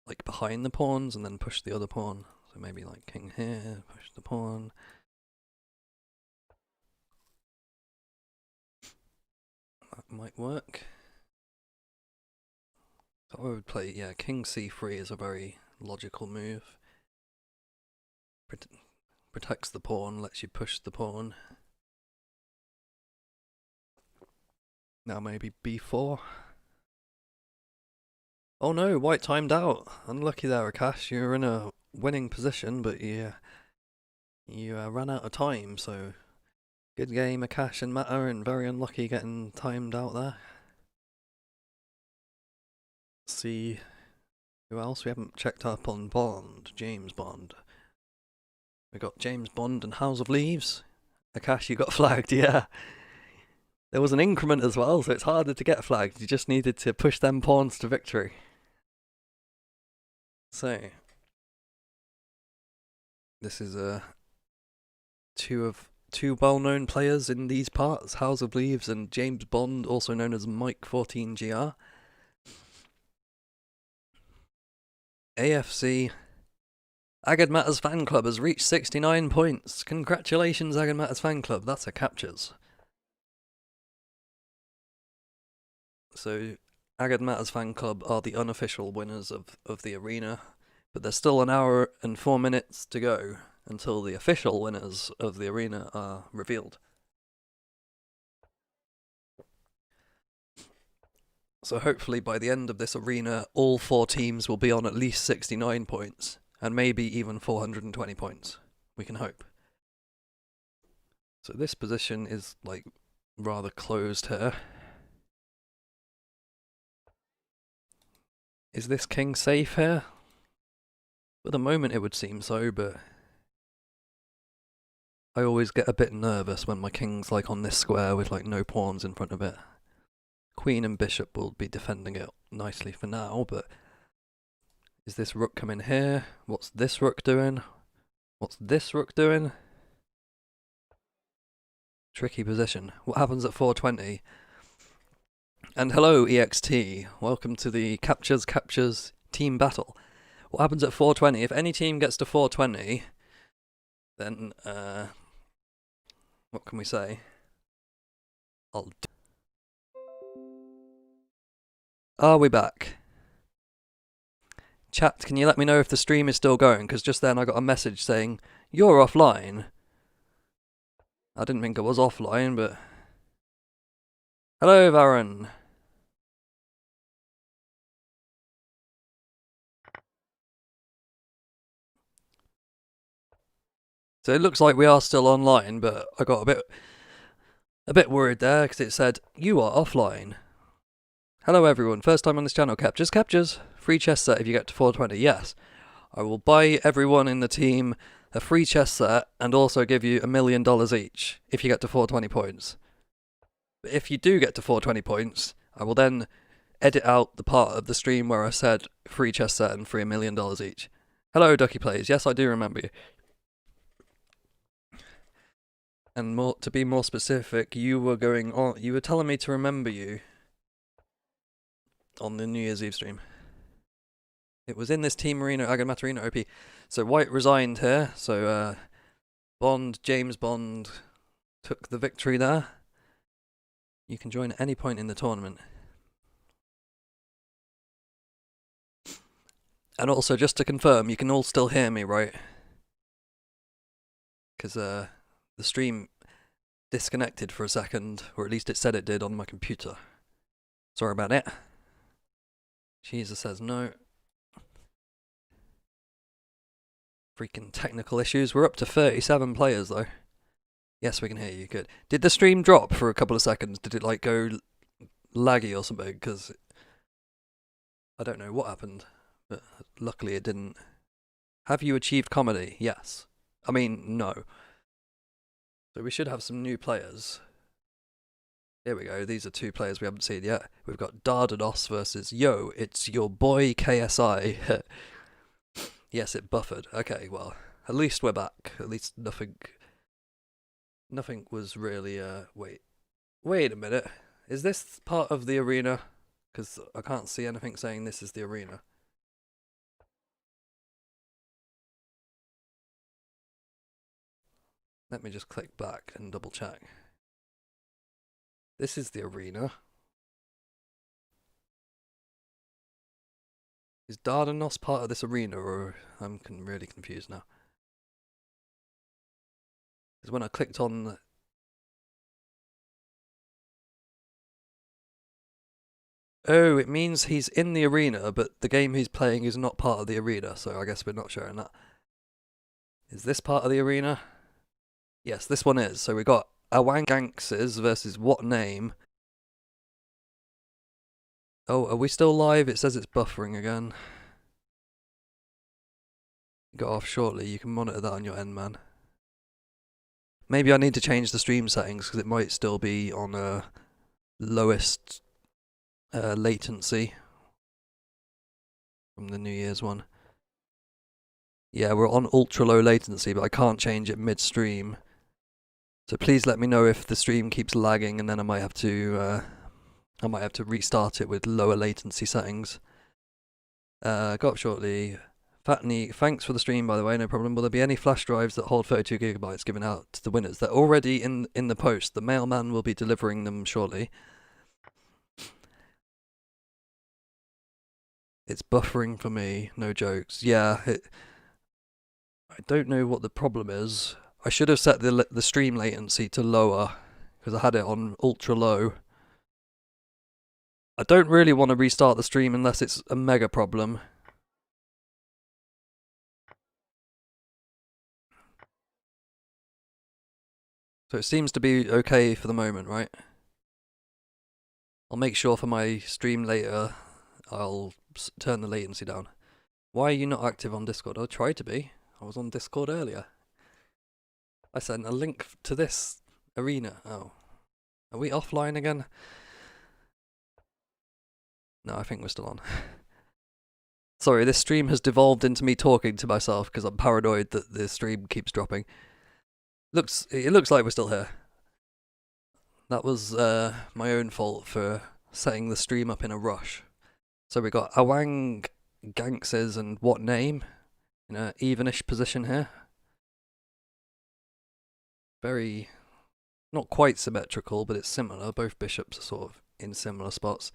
like behind the pawns and then push the other pawn. So maybe like king here, push the pawn. That might work. So I would play, yeah, king c3 is a very logical move. Protects the pawn, lets you push the pawn. Now maybe b4. Oh no, white timed out. Unlucky there, Akash. You're in a winning position, but you ran out of time, so good game, Akash and Mata, and very unlucky getting timed out there. Let's see who else we haven't checked up on. Bond, James Bond. We got James Bond and House of Leaves. Akash, you got flagged, yeah. There was an increment as well, so it's harder to get flagged. You just needed to push them pawns to victory. So, this is two well-known players in these parts, House of Leaves and James Bond, also known as Mike14GR. AFC Agad Matters Fan Club has reached 69 points. Congratulations, Agad Matters Fan Club. That's a captures. So, Agad Matters Fan Club are the unofficial winners of the arena, but there's still an hour and 4 minutes to go until the official winners of the arena are revealed. So hopefully by the end of this arena, all 4 teams will be on at least 69 points, and maybe even 420 points. We can hope. So this position is, like, rather closed here. Is this king safe here? For the moment it would seem so, but I always get a bit nervous when my king's like on this square with like no pawns in front of it. Queen and bishop will be defending it nicely for now, but is this rook coming here? What's this rook doing? What's this rook doing? Tricky position. What happens at 420? And hello EXT, welcome to the Captures team battle. What happens at 420? If any team gets to 420, then what can we say? Are we back? Chat, can you let me know if the stream is still going? Because just then I got a message saying, you're offline. I didn't think I was offline, but... Hello, Varun. So it looks like we are still online, but I got a bit worried there because it said, you are offline. Hello everyone, first time on this channel, Captures. Free chess set if you get to 420, yes. I will buy everyone in the team a free chess set and also give you $1 million each if you get to 420 points. But if you do get to 420 points, I will then edit out the part of the stream where I said free chess set and free $1 million each. Hello Ducky Plays, yes I do remember you. And to be more specific, you were telling me to remember you on the New Year's Eve stream. It was in this team arena, Agad Matters Arena OP. So White resigned here, so James Bond took the victory there. You can join at any point in the tournament. And also, just to confirm, you can all still hear me, right? Because the stream disconnected for a second, or at least it said it did on my computer. Sorry about it. Jesus says no. Freaking technical issues. We're up to 37 players though. Yes, we can hear you. Good. Did the stream drop for a couple of seconds? Did it like go laggy or something? Because I don't know what happened, but luckily it didn't. Have you achieved comedy? Yes. I mean, no. So we should have some new players. Here we go. These are 2 players we haven't seen yet. We've got Dardanos versus Yo. It's your boy KSI. Yes, it buffered. Okay, well, at least we're back. At least nothing was really, wait a minute. Is this part of the arena? Because I can't see anything saying this is the arena. Let me just click back and double check. This is the arena. Is Dardanos part of this arena, or I'm really confused now? Because when I clicked on... Oh, it means he's in the arena, but the game he's playing is not part of the arena, so I guess we're not showing that. Is this part of the arena? Yes, this one is. So we got Awanganxes versus what name? Oh, are we still live? It says it's buffering again. Got off shortly. You can monitor that on your end, man. Maybe I need to change the stream settings because it might still be on lowest latency from the New Year's one. Yeah, we're on ultra low latency, but I can't change it mid-stream. So please let me know if the stream keeps lagging, and then I might have to restart it with lower latency settings. Go up shortly. Fatney, thanks for the stream, by the way, no problem. Will there be any flash drives that hold 32 gigabytes given out to the winners? They're already in the post. The mailman will be delivering them shortly. It's buffering for me, no jokes. Yeah, I don't know what the problem is. I should have set the stream latency to lower, because I had it on ultra low. I don't really want to restart the stream unless it's a mega problem. So it seems to be okay for the moment, right? I'll make sure for my stream later, I'll turn the latency down. Why are you not active on Discord? I tried to be. I was on Discord earlier. I sent a link to this arena. Oh. Are we offline again? No, I think we're still on. Sorry, this stream has devolved into me talking to myself because I'm paranoid that the stream keeps dropping. It looks like we're still here. That was my own fault for setting the stream up in a rush. So we got Awang, Gankses, and what name in an evenish position here. Very, not quite symmetrical, but it's similar. Both bishops are sort of in similar spots.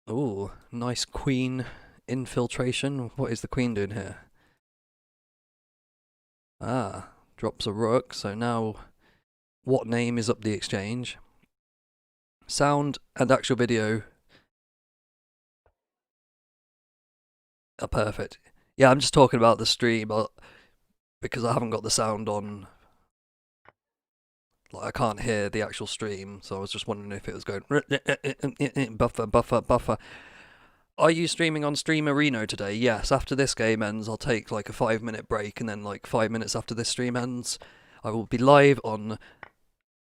Ooh, nice queen infiltration. What is the queen doing here? Ah, drops a rook. So now, what name is up the exchange? Sound and actual video are perfect. Yeah, I'm just talking about the stream because I haven't got the sound on. Like, I can't hear the actual stream, so I was just wondering if it was going buffer. Are you streaming on Streamerino today? Yes, after this game ends, I'll take like a 5-minute break, and then like 5 minutes after this stream ends, I will be live on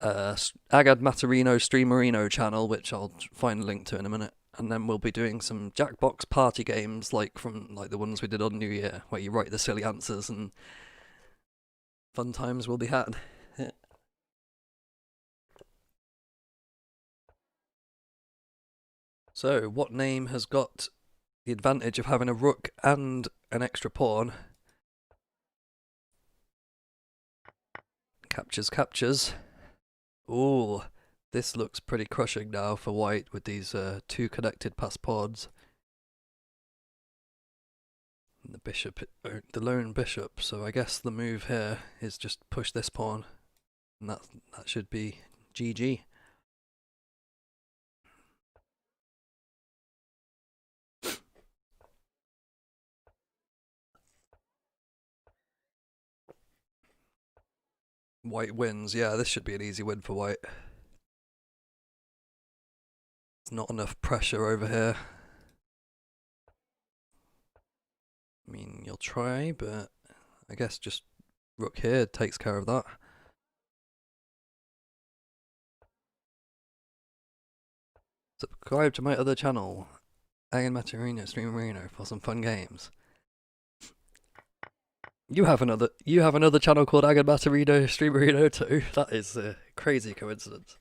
Agad Matarino Streamerino channel, which I'll find a link to in a minute. And then we'll be doing some Jackbox party games, like the ones we did on New Year, where you write the silly answers and fun times will be had. So, what name has got the advantage of having a rook and an extra pawn? Captures. Ooh, this looks pretty crushing now for white with these two connected pass pawns. The bishop, the lone bishop, so I guess the move here is just push this pawn, and that should be GG. White wins. Yeah, this should be an easy win for white. There's not enough pressure over here. I mean, you'll try, but I guess just rook here takes care of that. Subscribe to my other channel, Agan Matarino Streamerino, for some fun games. You have another channel called Agan Matarino Streamerino too. That is a crazy coincidence.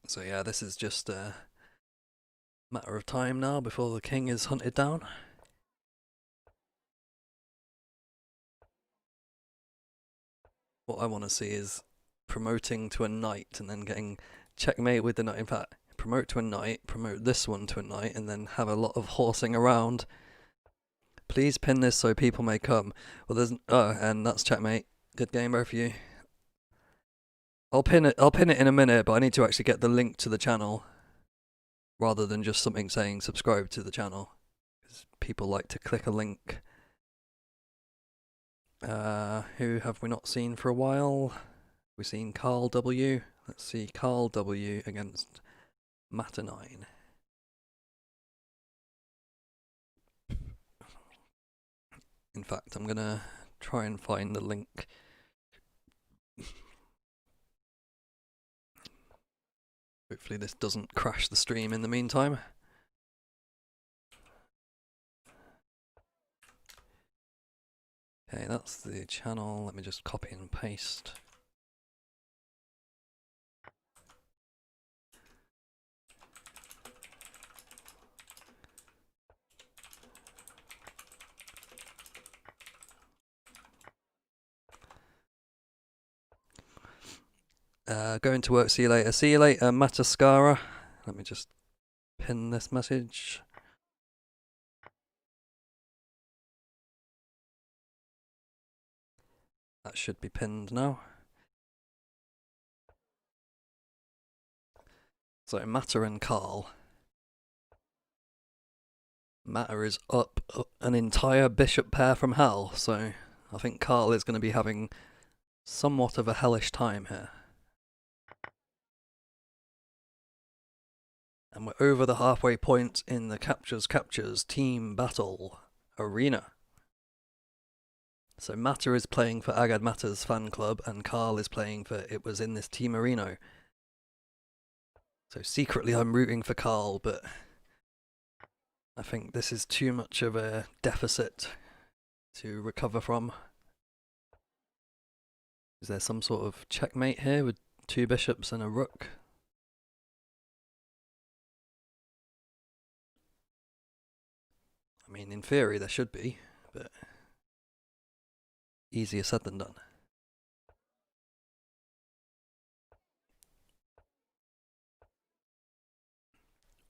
So yeah, this is just a matter of time now before the king is hunted down. What I want to see is promoting to a knight and then getting checkmate with the knight. In fact, promote to a knight, promote this one to a knight, and then have a lot of horsing around. Please pin this so people may come. Well, there's and that's checkmate. Good game, both of you. I'll pin it in a minute, but I need to actually get the link to the channel rather than just something saying subscribe to the channel, because people like to click a link. Who have we not seen for a while? We've seen Carl W. Let's see, Carl W against Matanine. In fact, I'm gonna try and find the link. Hopefully this doesn't crash the stream in the meantime. Okay, that's the channel. Let me just copy and paste. Going to work, see you later. See you later, Mataskara. Let me just pin this message. That should be pinned now. So Matter and Carl. Matter is up an entire bishop pair from hell, so I think Carl is going to be having somewhat of a hellish time here. And we're over the halfway point in the Captures team battle arena. So Matter is playing for Agad Matter's fan club, and Carl is playing for It Was In This Team Areno. So secretly I'm rooting for Carl, but I think this is too much of a deficit to recover from. Is there some sort of checkmate here with two bishops and a rook? I mean, in theory there should be, but easier said than done.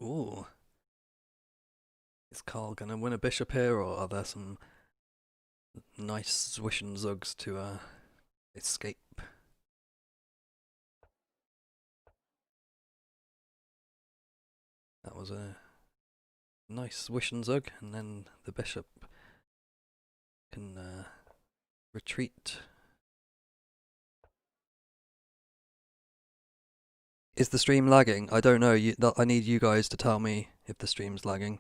Ooh. Is Carl gonna win a bishop here, or are there some nice swish and zugs to escape? That was a nice swish and zug, and then the bishop can retreat. Is the stream lagging? I don't know. I need you guys to tell me if the stream's lagging.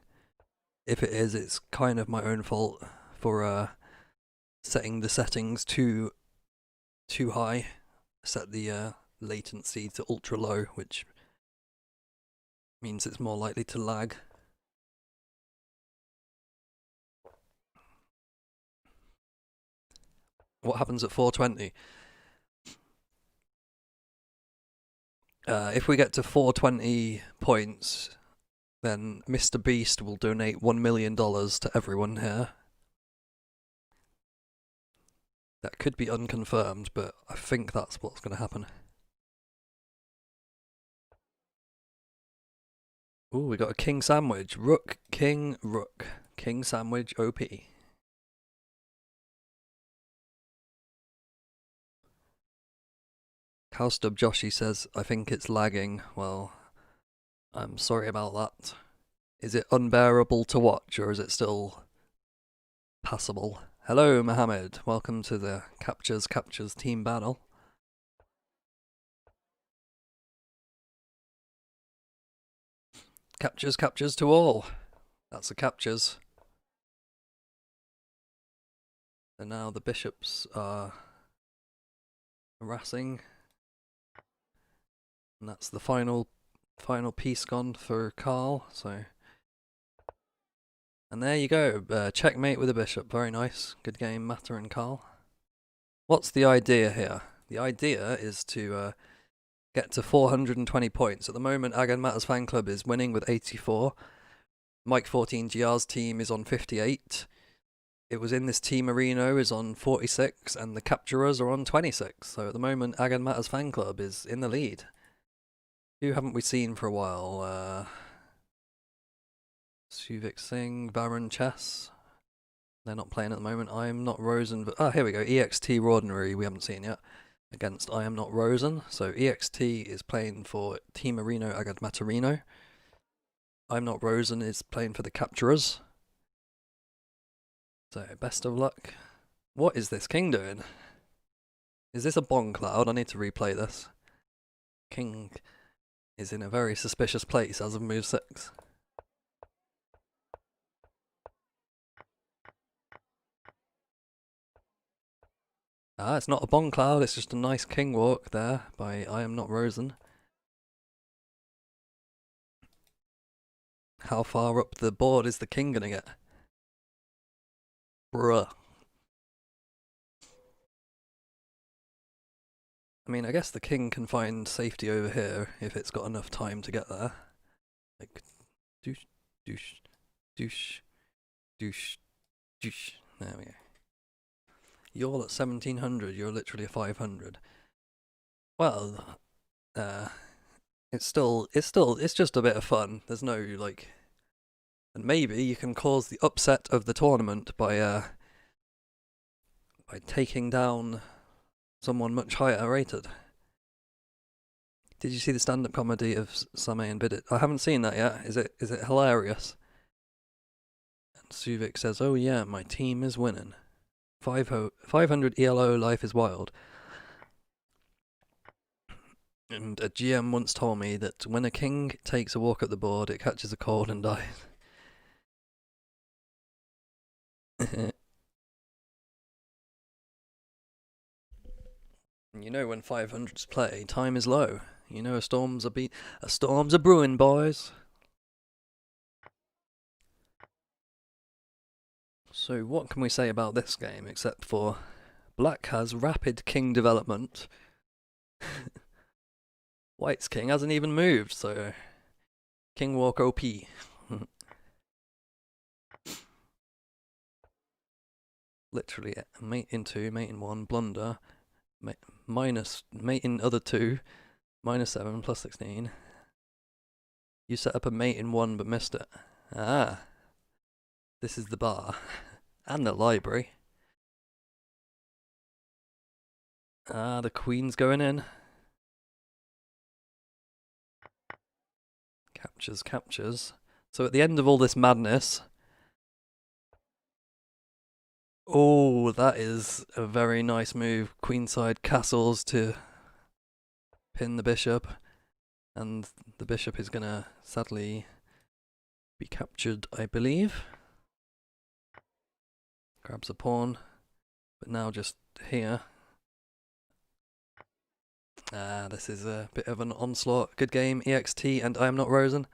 If it is, it's kind of my own fault for setting the settings too high. Set the latency to ultra low, which means it's more likely to lag. What happens at 420? If we get to 420 points, then Mr. Beast will donate $1 million to everyone here. That could be unconfirmed, but I think that's what's going to happen. Ooh, we got a king sandwich. Rook, king, rook. King sandwich OP. Cowstub Joshi says, I think it's lagging. Well, I'm sorry about that. Is it unbearable to watch, or is it still passable? Hello, Mohammed. Welcome to the Captures team battle. Captures to all. That's the Captures. And now the bishops are harassing. And that's the final piece gone for Carl, so. And there you go, checkmate with a bishop, very nice. Good game, Matter and Carl. What's the idea here? The idea is to get to 420 points. At the moment, Agad Matter's fan club is winning with 84. Mike 14GR's team is on 58. It Was In This Team Areno is on 46, and the Capturers are on 26. So at the moment, Agad Matter's fan club is in the lead. Who haven't we seen for a while? Suvik Singh, Baron Chess. They're not playing at the moment. I Am Not Rosen. But, here we go. EXT Ordinary we haven't seen yet. Against I Am Not Rosen. So EXT is playing for Team Areno Agad Matterino. I Am Not Rosen is playing for the Capturers. So best of luck. What is this king doing? Is this a bomb cloud? I need to replay this. King is in a very suspicious place as of move 6. Ah, it's not a bomb cloud, it's just a nice king walk there by I Am Not Rosen. How far up the board is the king gonna get? Bruh. I mean, I guess the king can find safety over here if it's got enough time to get there. Like, douche, douche, douche, douche, douche. There we go. You're at 1700, you're literally a 500. Well, it's just a bit of fun. There's no, like... And maybe you can cause the upset of the tournament by taking down someone much higher rated. Did you see the stand-up comedy of Same and Bidit? I haven't seen that yet. Is it hilarious? And Suvik says, "Oh yeah, my team is winning. 500 ELO, life is wild." And a GM once told me that when a king takes a walk up the board, it catches a cold and dies. You know when 500s play, time is low. You know a storm's a brewing, boys. So what can we say about this game except for black has rapid king development. White's king hasn't even moved, so king walk OP. Literally, mate in 2, mate in 1, blunder, minus, mate in other 2, -7, +16. You set up a mate in 1 but missed it. Ah. This is the bar. And the library. Ah, the queen's going in. Captures. So at the end of all this madness... Oh, that is a very nice move. Queenside castles to pin the bishop. And the bishop is gonna sadly be captured, I believe. Grabs a pawn, but now just here. Ah, this is a bit of an onslaught. Good game, EXT and I Am Not Rosen.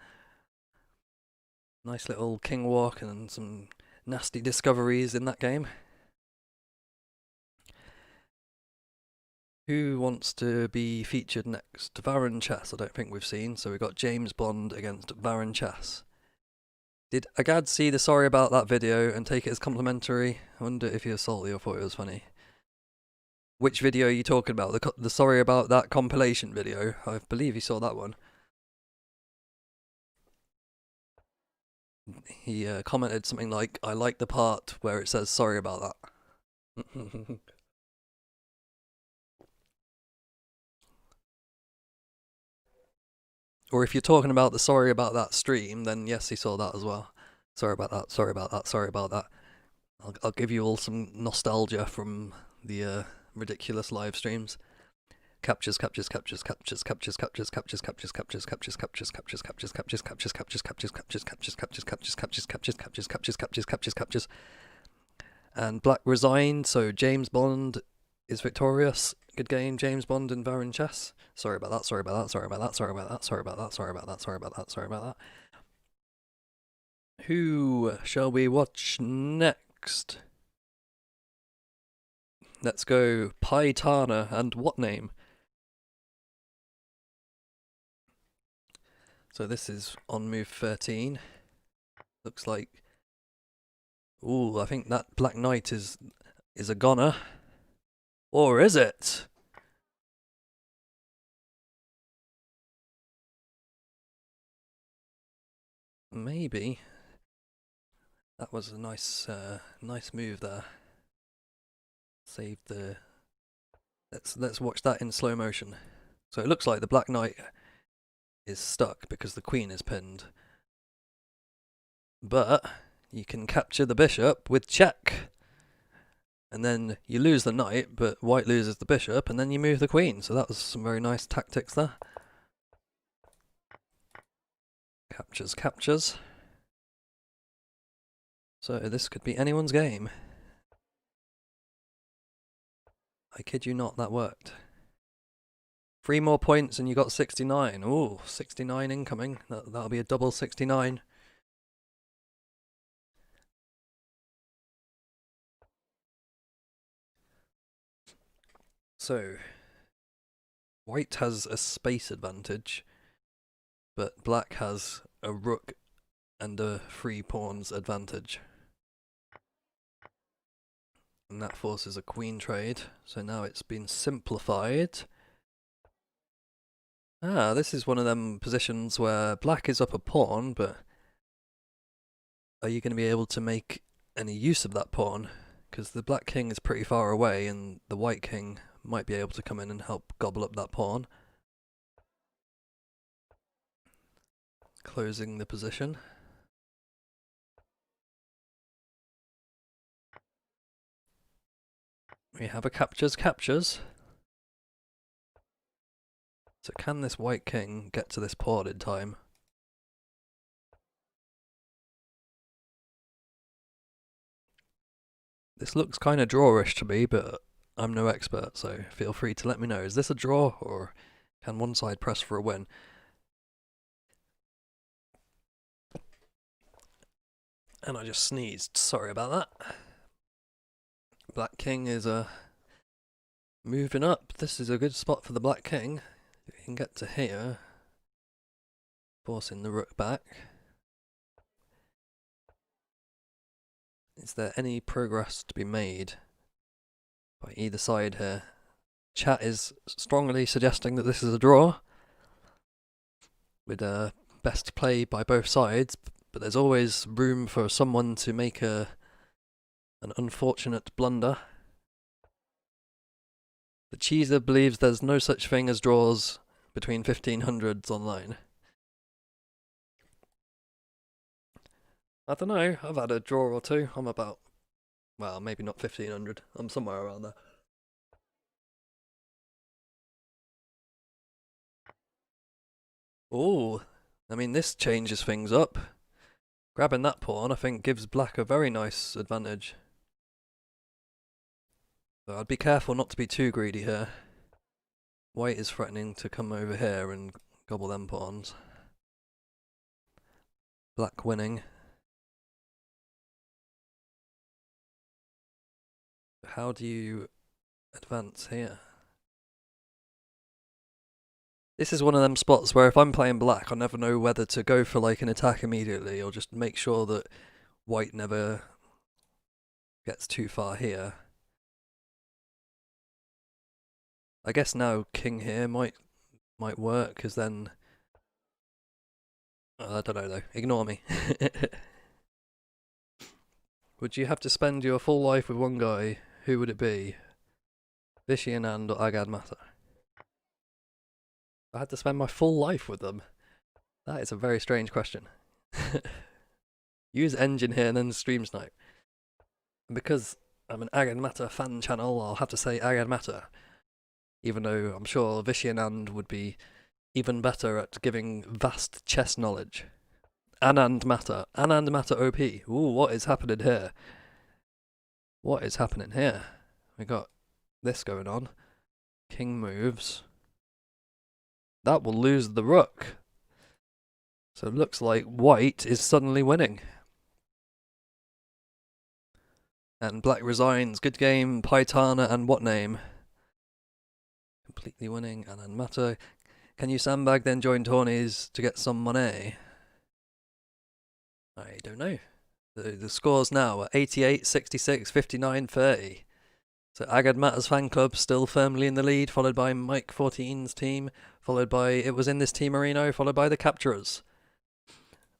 Nice little king walk and some nasty discoveries in that game. Who wants to be featured next? Varun Chess, I don't think we've seen. So we've got James Bond against Varun Chess. Did Agad see the sorry about that video and take it as complimentary? I wonder if he was salty or thought it was funny. Which video are you talking about? The sorry about that compilation video? I believe he saw that one. He commented something like, "I like the part where it says sorry about that." Or if you're talking about the sorry about that stream, then yes, he saw that as well. Sorry about that, sorry about that, sorry about that. I'll give you all some nostalgia from the ridiculous live streams. Captures. And black resigned, so James Bond is victorious. Good game, James Bond and Varun Chess. Sorry about that, sorry about that, sorry about that, sorry about that, sorry about that, sorry about that, sorry about that, sorry about that. Who shall we watch next? Let's go Paitana and what name? So this is on move 13. Looks like... Ooh, I think that Black Knight is a goner. Or is it? Maybe. That was a nice move there. Saved the... Let's watch that in slow motion. So it looks like the Black Knight is stuck because the queen is pinned. But you can capture the bishop with check. And then you lose the knight, but white loses the bishop, and then you move the queen. So that was some very nice tactics there. Captures. So this could be anyone's game. I kid you not, that worked. 3 more points and you got 69. Ooh, 69 incoming. That'll be a double 69. So, white has a space advantage, but black has a rook and a 3 pawns advantage. And that forces a queen trade, so now it's been simplified. Ah, this is one of them positions where black is up a pawn, but are you going to be able to make any use of that pawn? Because the black king is pretty far away and the white king might be able to come in and help gobble up that pawn. Closing the position. We have a captures. So can this white king get to this pawn in time? This looks kind of drawish to me, but I'm no expert, so feel free to let me know. Is this a draw, or can one side press for a win? And I just sneezed, sorry about that. Black king is moving up. This is a good spot for the black king. If you can get to here, forcing the rook back. Is there any progress to be made by either side here? Chat is strongly suggesting that this is a draw, with best play by both sides, but there's always room for someone to make an unfortunate blunder. The cheeser believes there's no such thing as draws between 1500s online. I don't know, I've had a draw or two. I'm about, well, maybe not 1500. I'm somewhere around there. Oh, I mean, this changes things up. Grabbing that pawn, I think, gives black a very nice advantage. So I'd be careful not to be too greedy here. White is threatening to come over here and gobble them pawns. Black winning. How do you advance here? This is one of them spots where if I'm playing black, I never know whether to go for like an attack immediately or just make sure that white never gets too far here. I guess now king here might work, because then I don't know though. Ignore me. Would you have to spend your full life with one guy? Who would it be? Vishy Anand or Agad Mata? I had to spend my full life with them. That is a very strange question. Use engine here and then stream snipe. Because I'm an Agad Mata fan channel, I'll have to say Agad Mata. Even though I'm sure Vishy Anand would be even better at giving vast chess knowledge. Anand Mata OP. Ooh, what is happening here? What is happening here? We got this going on. King moves. That will lose the rook. So it looks like white is suddenly winning. And black resigns. Good game, Paitana and what name? Completely winning. Anand Mata. Can you sandbag then join tourneys to get some money? I don't know. The scores now are 88, 66, 59, 30. So Agad Mata's fan club still firmly in the lead, followed by Mike 14's team, followed by It Was In This Team Marino, followed by the Capturers.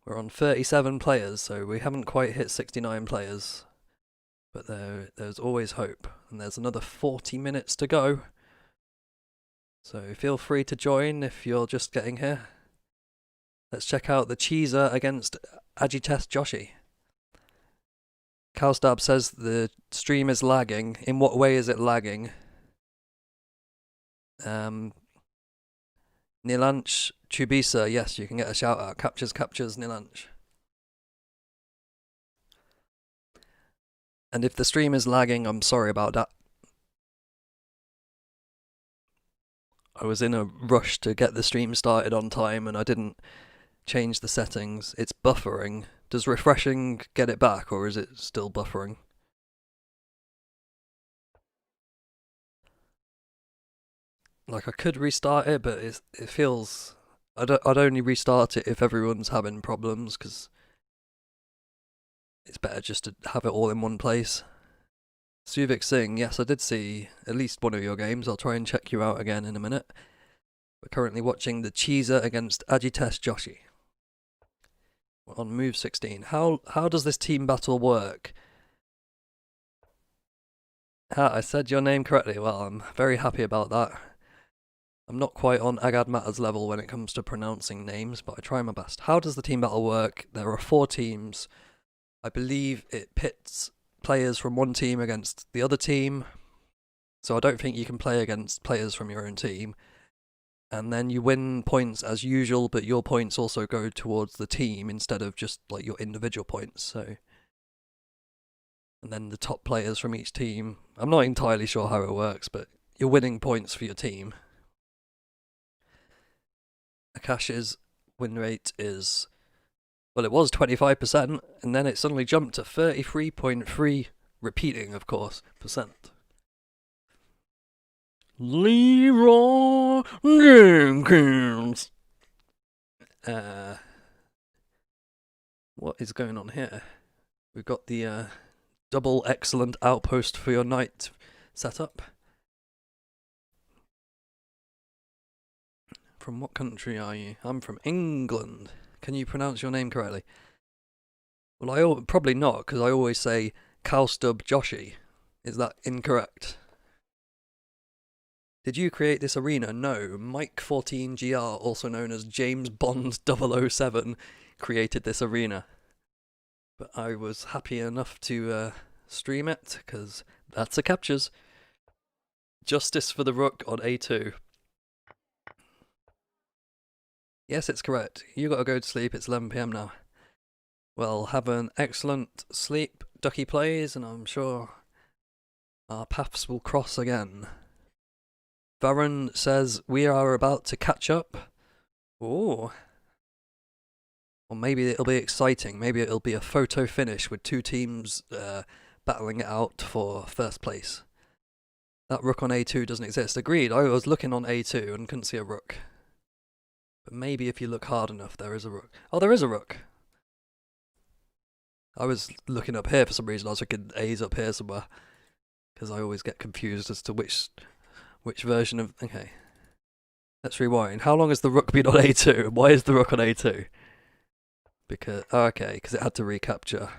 We're on 37 players, so we haven't quite hit 69 players. But there's always hope. And there's another 40 minutes to go. So feel free to join if you're just getting here. Let's check out the Cheeser against Agites Joshi. Cowstab says the stream is lagging. In what way is it lagging? Nilanch Chubisa, yes, you can get a shout out. Captures, Nilanch. And if the stream is lagging, I'm sorry about that. I was in a rush to get the stream started on time and I didn't change the settings. It's buffering. Does refreshing get it back, or is it still buffering? Like, I could restart it, but it feels... I'd only restart it if everyone's having problems, because it's better just to have it all in one place. Suvik Singh, yes, I did see at least one of your games. I'll try and check you out again in a minute. We're currently watching the Cheeser against Ajitesh Joshi. We're on move 16. How does this team battle work? I said your name correctly. Well, I'm very happy about that. I'm not quite on Agad Matters level when it comes to pronouncing names, but I try my best. How does the team battle work? There are 4 teams. I believe it pits players from one team against the other team. So I don't think you can play against players from your own team. And then you win points as usual, but your points also go towards the team instead of just like your individual points. So, and then the top players from each team. I'm not entirely sure how it works, but you're winning points for your team. Akash's win rate is, well, it was 25%, and then it suddenly jumped to 33.3, repeating, of course, percent. Leroy Jenkins. What is going on here? We've got the double excellent outpost for your knight set up. From what country are you? I'm from England. Can you pronounce your name correctly? Well, probably not, because I always say Cowstub Joshi. Is that incorrect? Did you create this arena? No. Mike14GR, also known as James Bond 007, created this arena. But I was happy enough to stream it, because that's a captures. Justice for the rook on A2. Yes, it's correct. You gotta go to sleep, it's 11 PM now. Well, have an excellent sleep, Ducky Plays, and I'm sure our paths will cross again. Varun says, we are about to catch up. Ooh. Or maybe it'll be exciting. Maybe it'll be a photo finish with 2 teams battling it out for first place. That rook on A2 doesn't exist. Agreed, I was looking on A2 and couldn't see a rook. But maybe if you look hard enough, there is a rook. Oh, there is a rook. I was looking up here for some reason. I was looking A's up here somewhere. Because I always get confused as to which version of... Okay. Let's rewind. How long has the rook been on A2? Why is the rook on A2? Because... Oh, okay, because it had to recapture.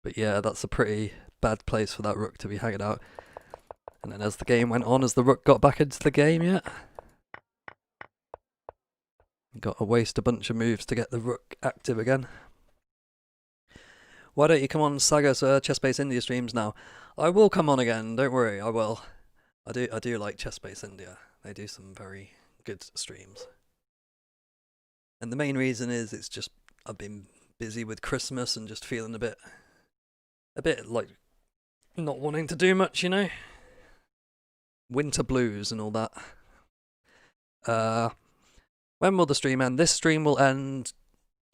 But yeah, that's a pretty bad place for that rook to be hanging out. And then as the game went on, as the rook got back into the game, yeah... Got to waste a bunch of moves to get the rook active again. Why don't you come on Sagas Chess-Based India streams now? I will come on again, don't worry, I will. I do like Chess-Based India. They do some very good streams. And the main reason is it's just I've been busy with Christmas and just feeling a bit like not wanting to do much, you know? Winter blues and all that. When will the stream end? This stream will end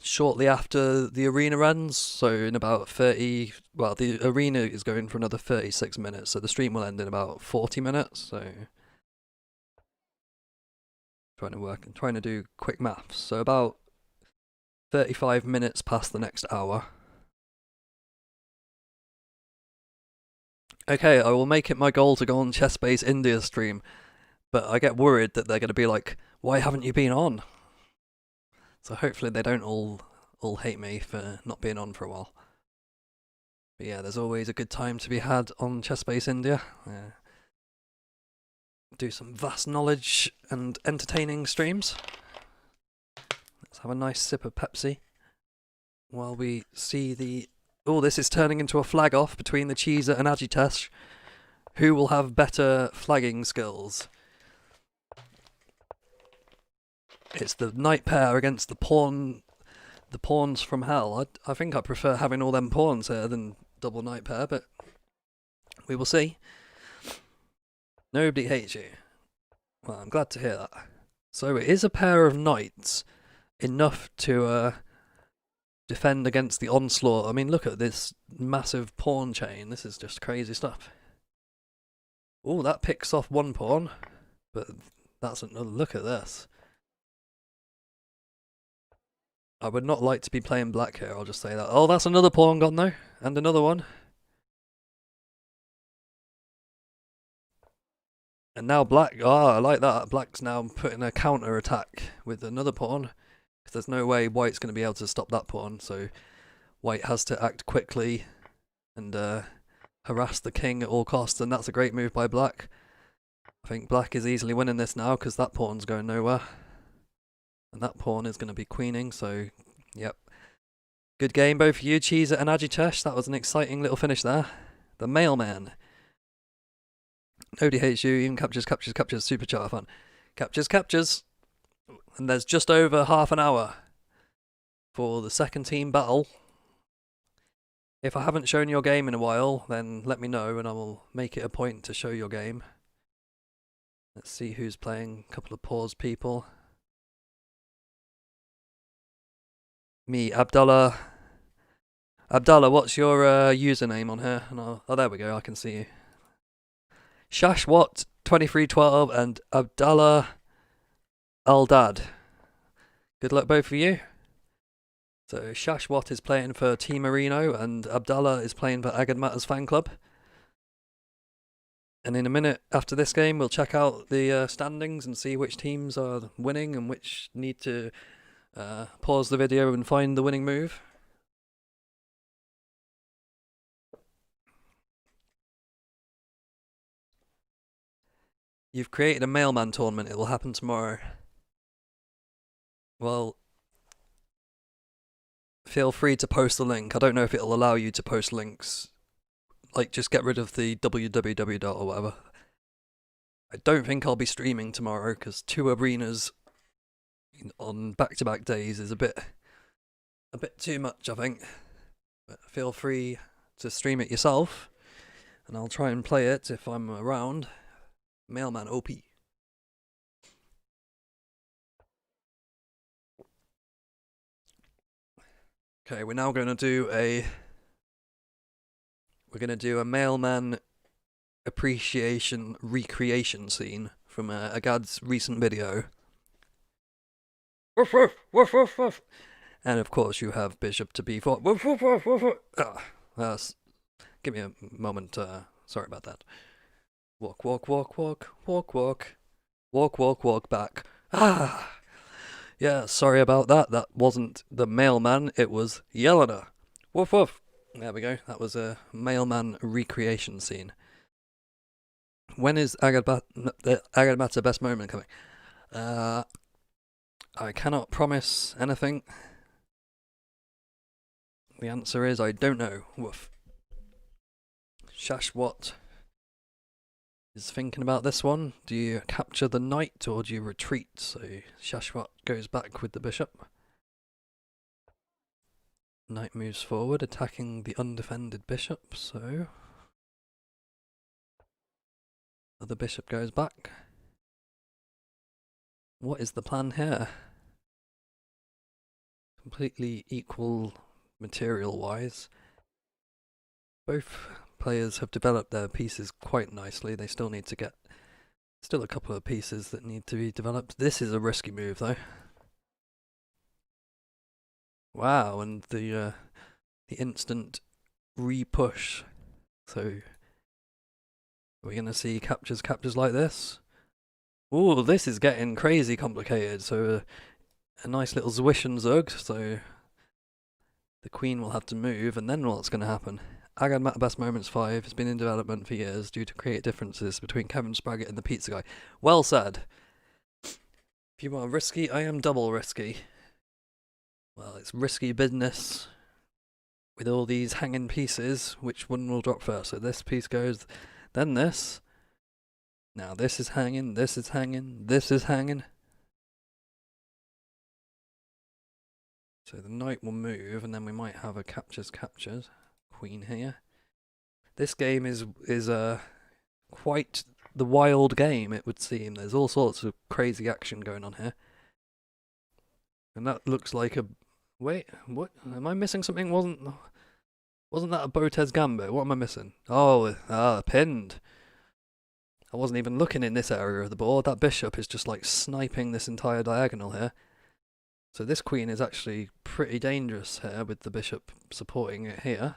shortly after the arena ends, so in about 30... Well, the arena is going for another 36 minutes, so the stream will end in about 40 minutes, so... Trying to do quick maths, so about 35 minutes past the next hour. Okay, I will make it my goal to go on Chess-Based India stream, but I get worried that they're going to be like, why haven't you been on? So hopefully they don't all hate me for not being on for a while. But yeah, there's always a good time to be had on Chess-Based India. Do some vast knowledge and entertaining streams. Let's have a nice sip of Pepsi while we see the... Oh, this is turning into a flag off between the Cheeser and Ajitesh. Who will have better flagging skills? It's the knight pair against the pawns from hell. I think I prefer having all them pawns here than double knight pair, but we will see. Nobody hates you. Well, I'm glad to hear that. So it is a pair of knights, enough to defend against the onslaught. I mean, look at this massive pawn chain. This is just crazy stuff. Oh, that picks off one pawn, but that's another. Look at this. I would not like to be playing black here, I'll just say that. Oh, that's another pawn gone though, and another one. And now black, I like that. Black's now putting a counter attack with another pawn, because there's no way white's going to be able to stop that pawn, so white has to act quickly and harass the king at all costs, and that's a great move by black. I think black is easily winning this now, because that pawn's going nowhere. And that pawn is going to be queening, so yep. Good game both for you, Cheeser and Agitesh. That was an exciting little finish there. The mailman. Nobody hates you, even captures, super chat fun. Captures. And there's just over half an hour for the second team battle. If I haven't shown your game in a while, then let me know and I will make it a point to show your game. Let's see who's playing. A couple of pause people. Me, Abdullah. Abdullah, what's your username on here? And oh, there we go, I can see you. Shashwat 2312 and Abdallah Aldad. Good luck both of you. So Shashwat is playing for Team Marino and Abdallah is playing for Agad Matters fan club. And in a minute after this game, we'll check out the standings and see which teams are winning and which need to pause the video and find the winning move. You've created a mailman tournament. It will happen tomorrow. Well, feel free to post the link. I don't know if it'll allow you to post links. Like, just get rid of the www dot or whatever. I don't think I'll be streaming tomorrow because 2 arenas on back-to-back days is a bit too much, I think. But feel free to stream it yourself, and I'll try and play it if I'm around. Mailman OP. Okay, we're now going to do a mailman appreciation recreation scene from Agad's recent video. Woof woof woof woof woof. And of course you have bishop to b4. Woof woof woof woof woof. Give me a moment. Sorry about that. Walk walk walk walk walk walk walk walk walk back. Yeah, sorry about that. That wasn't the mailman. It was Yelena. Woof woof. There we go. That was a mailman recreation scene. When is Agad Matter best moment coming? I cannot promise anything. The answer is I don't know. Woof. Shashwat is thinking about this one. Do you capture the knight or do you retreat? So Shashwat goes back with the bishop. Knight moves forward, attacking the undefended bishop, so the bishop goes back. What is the plan here? Completely equal material-wise. Both players have developed their pieces quite nicely. They still need to get a couple of pieces that need to be developed. This is a risky move though. Wow, and the instant re-push. So are we gonna see captures like this? Ooh, this is getting crazy complicated. So a nice little zwish and zug. So the queen will have to move, and then what's gonna happen? Agad Matter Best Moments 5 has been in development for years due to create differences between Kevin Spraggett and the Pizza Guy. Well said. If you are risky, I am double risky. Well, it's risky business with all these hanging pieces. Which one will drop first? So this piece goes, then this. Now this is hanging, this is hanging, this is hanging. So the knight will move, and then we might have a captures queen here. This game is quite the wild game, it would seem. There's all sorts of crazy action going on here. And that looks like a... Wait, what? Am I missing something? Wasn't that a Botez Gambit? What am I missing? Oh, pinned. I wasn't even looking in this area of the board. That bishop is just like sniping this entire diagonal here. So this queen is actually pretty dangerous here with the bishop supporting it here.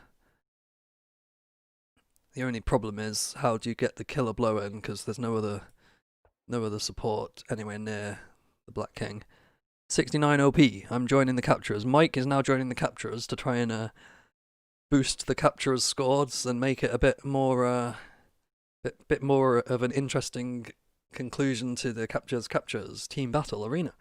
The only problem is, how do you get the killer blow in? Because there's no other support anywhere near the black king. 69 OP. I'm joining the capturers. Mike is now joining the capturers to try and boost the capturers' scores and make it a bit more of an interesting conclusion to the capturers team battle arena.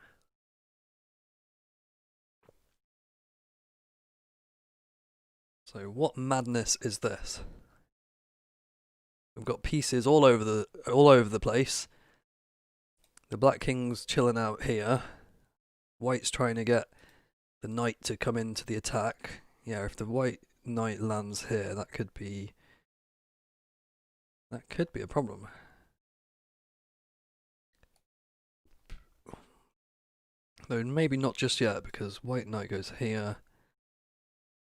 So what madness is this? We've got pieces all over the place. The black king's chilling out here. White's trying to get the knight to come into the attack. Yeah, if the white knight lands here, that could be a problem. Though maybe not just yet, because white knight goes here.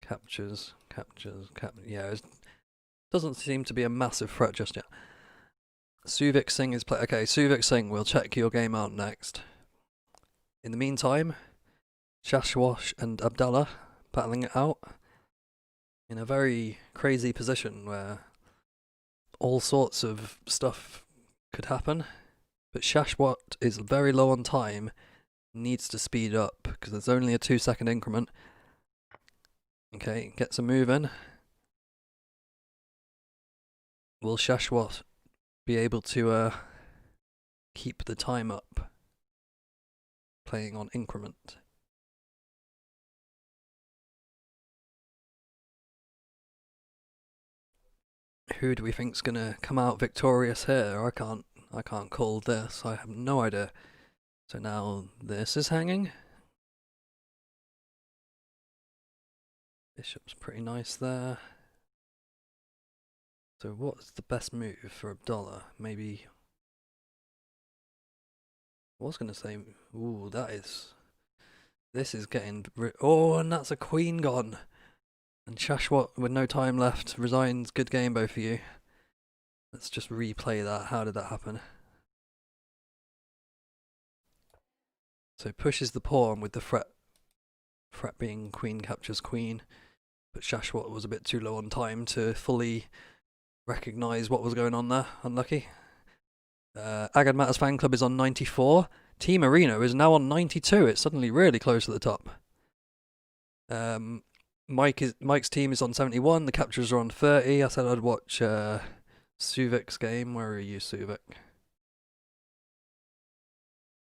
Captures. Yeah, it doesn't seem to be a massive threat just yet. Suvik Singh is okay, Suvik Singh, we'll check your game out next. In the meantime, Shashwash and Abdallah battling it out in a very crazy position where all sorts of stuff could happen. But Shashwat is very low on time, needs to speed up because there's only a 2-second increment. Okay, gets a move in. Will Shashwat be able to keep the time up playing on increment? Who do we think's gonna come out victorious here? I can't call this. I have no idea. So now this is hanging. Bishop's pretty nice there. So what's the best move for Abdallah? Maybe... I was going to say... Ooh, this is getting... Oh, and that's a queen gone! And Shashwat, with no time left, resigns. Good game, both of you. Let's just replay that. How did that happen? So pushes the pawn with the threat being queen captures queen. But Shashwat was a bit too low on time to fully recognise what was going on there. Unlucky. Agad Matters fan club is on 94. Team Arena is now on 92. It's suddenly really close at the top. Mike's team is on 71. The captures are on 30. I said I'd watch Suvik's game. Where are you, Suvik?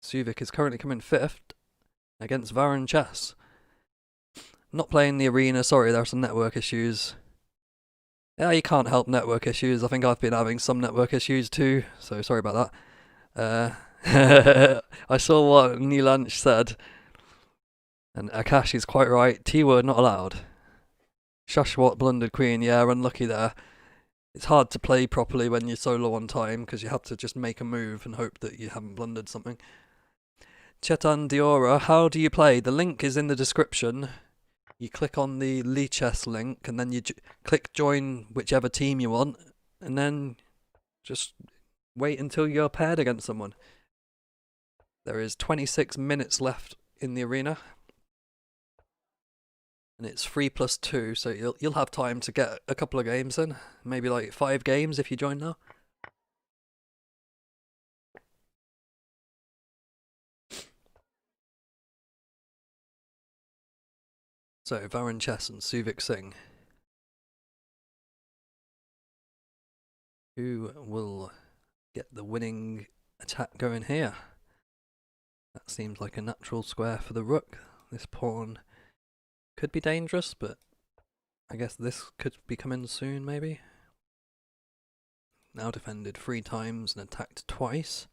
Suvik is currently coming 5th against Varun Chess. Not playing the arena. Sorry, there are some network issues. Yeah, you can't help network issues. I think I've been having some network issues too, so sorry about that. I saw what Neelanch said, and Akash is quite right. T-word not allowed. Shashwat blundered queen, yeah, unlucky there. It's hard to play properly when you're so low on time, because you have to just make a move and hope that you haven't blundered something. Chetan Diora, how do you play? The link is in the description. You click on the Lichess link, and then you click join whichever team you want, and then just wait until you're paired against someone. There is 26 minutes left in the arena, and it's 3+2, so you'll have time to get a couple of games in, maybe like 5 games if you join now. So Varun Chess and Suvik Singh. Who will get the winning attack going here? That seems like a natural square for the rook. This pawn could be dangerous, but I guess this could be coming soon, maybe. Now defended 3 times and attacked twice.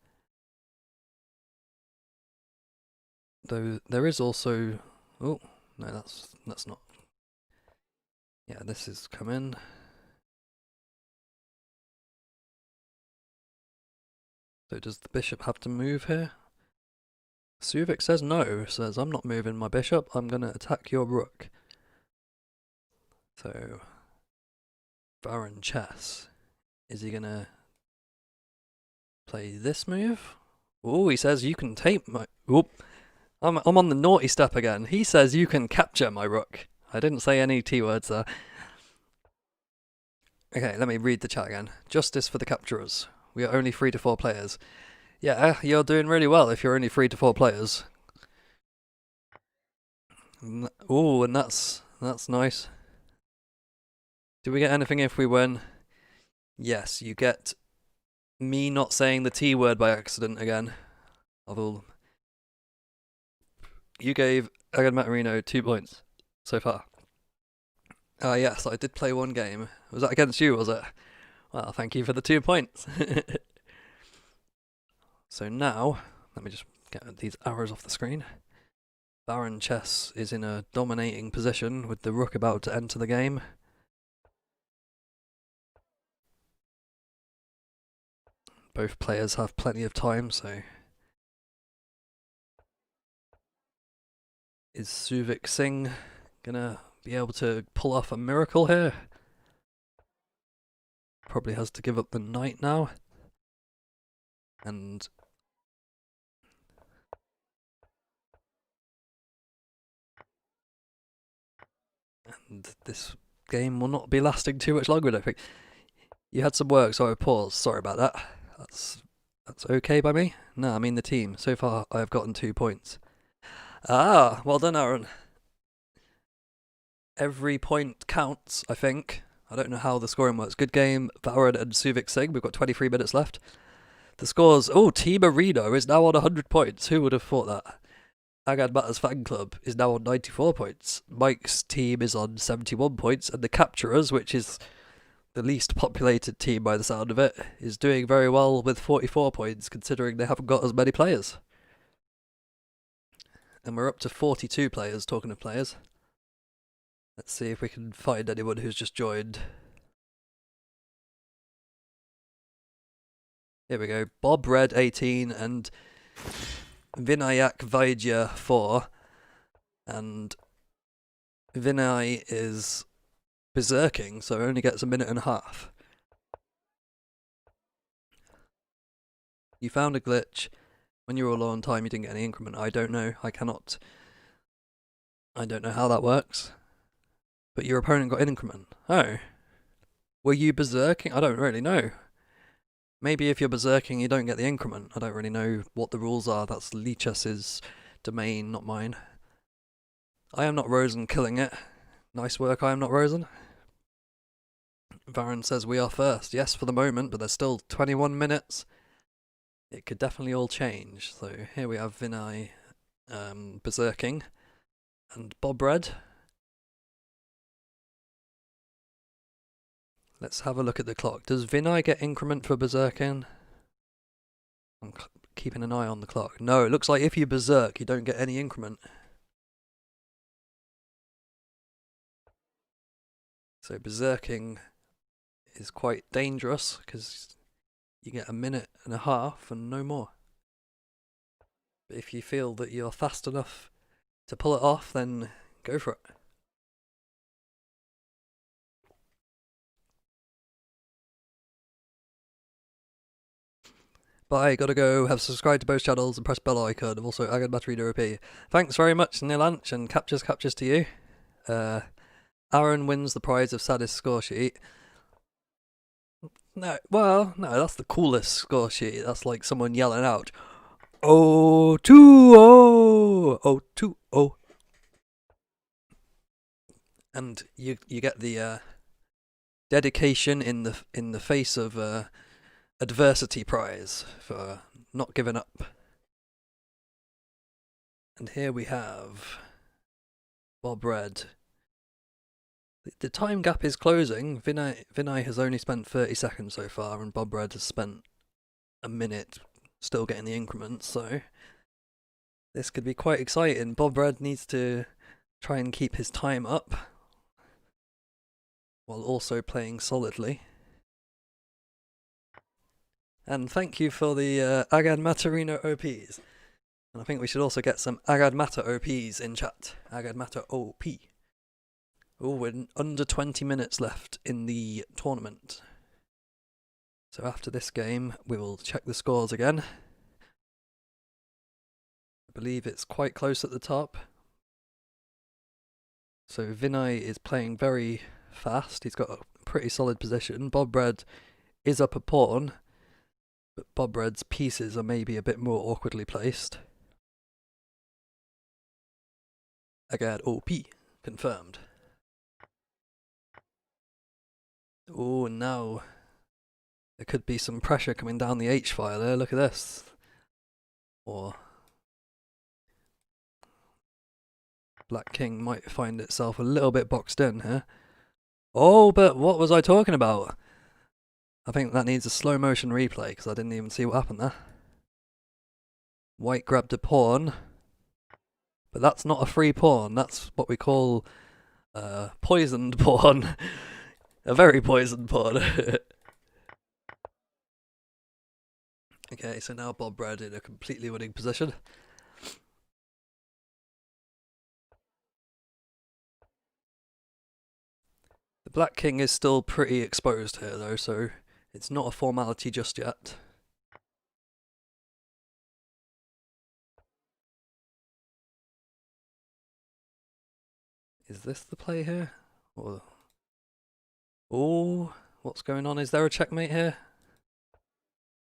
Though there is also... Oh, no, that's not... Yeah, this is coming. So does the bishop have to move here? Suvik says no, says I'm not moving my bishop, I'm going to attack your rook. So, Baron chess. Is he going to play this move? Oh, he says you can take my... Oop. I'm on the naughty step again. He says you can capture my rook. I didn't say any T words there. Okay, let me read the chat again. Justice for the capturers. We are only 3 to 4 players. Yeah, you're doing really well if you're only 3 to 4 players. Oh, and that's nice. Do we get anything if we win? Yes, you get me not saying the T word by accident again. Although you gave Agad Matarino 2 points so far. Yes, I did play one game. Was that against you, was it? Well, thank you for the 2 points. So now, let me just get these arrows off the screen. Baron chess is in a dominating position with the rook about to enter the game. Both players have plenty of time, so... Is Suvik Singh gonna be able to pull off a miracle here? Probably has to give up the knight now. And this game will not be lasting too much longer, I don't think. You had some work, so I paused. Sorry about that. That's okay by me. No, I mean the team. So far, I have gotten 2 points. Ah, well done, Aaron. Every point counts, I think. I don't know how the scoring works. Good game, Varad and Suvik Singh. We've got 23 minutes left. The scores... Oh, Team Marino is now on 100 points. Who would have thought that? Agad Matters fan club is now on 94 points. Mike's team is on 71 points. And the Capturers, which is the least populated team by the sound of it, is doing very well with 44 points, considering they haven't got as many players. And we're up to 42 players, talking of players. Let's see if we can find anyone who's just joined. Here we go. Bob Red 18 and Vinayak Vaidya 4. And Vinay is berserking, so only gets a minute and a half. You found a glitch. When you were low on time, you didn't get any increment. I don't know. I don't know how that works. But your opponent got an increment. Oh. Were you berserking? I don't really know. Maybe if you're berserking, you don't get the increment. I don't really know what the rules are. That's Lichess's domain, not mine. I am not Rosen killing it. Nice work, I am not Rosen. Varun says we are first. Yes, for the moment, but there's still 21 minutes. It could definitely all change. So here we have Vinay berserking and Bob Red. Let's have a look at the clock. Does Vinay get increment for berserking? I'm keeping an eye on the clock. No, it looks like if you berserk, you don't get any increment. So berserking is quite dangerous because you get a minute and a half and no more. But if you feel that you're fast enough to pull it off, then go for it. Bye, gotta go. Have subscribed to both channels and press bell icon. Also, Agad Matarino OP. Thanks very much, Nilanch, and captures to you. Aaron wins the prize of saddest score sheet. No, that's the coolest score sheet. That's like someone yelling out, "Oh, 2-0! Oh, 2-0!" And you get the dedication in the face of adversity prize for not giving up. And here we have Bob Red. The time gap is closing. Vinay has only spent 30 seconds so far, and Bob Red has spent a minute still getting the increments, so this could be quite exciting. Bob Red needs to try and keep his time up while also playing solidly. And thank you for the Agad Matarino OPs. And I think we should also get some Agad Mata OPs in chat. Agad Mata OP. Oh, we're under 20 minutes left in the tournament. So after this game, we will check the scores again. I believe it's quite close at the top. So Vinay is playing very fast. He's got a pretty solid position. Bob Red is up a pawn, but Bob Red's pieces are maybe a bit more awkwardly placed. Agad OP, confirmed. Oh, now there could be some pressure coming down the H-file there. Look at this. Or Black King might find itself a little bit boxed in here. Oh, but what was I talking about? I think that needs a slow motion replay because I didn't even see what happened there. White grabbed a pawn, but that's not a free pawn. That's what we call a poisoned pawn. A very poisoned pawn. Okay, so now Bob Red in a completely winning position. The Black King is still pretty exposed here though, so it's not a formality just yet. Is this the play here? Or... oh, what's going on? Is there a checkmate here?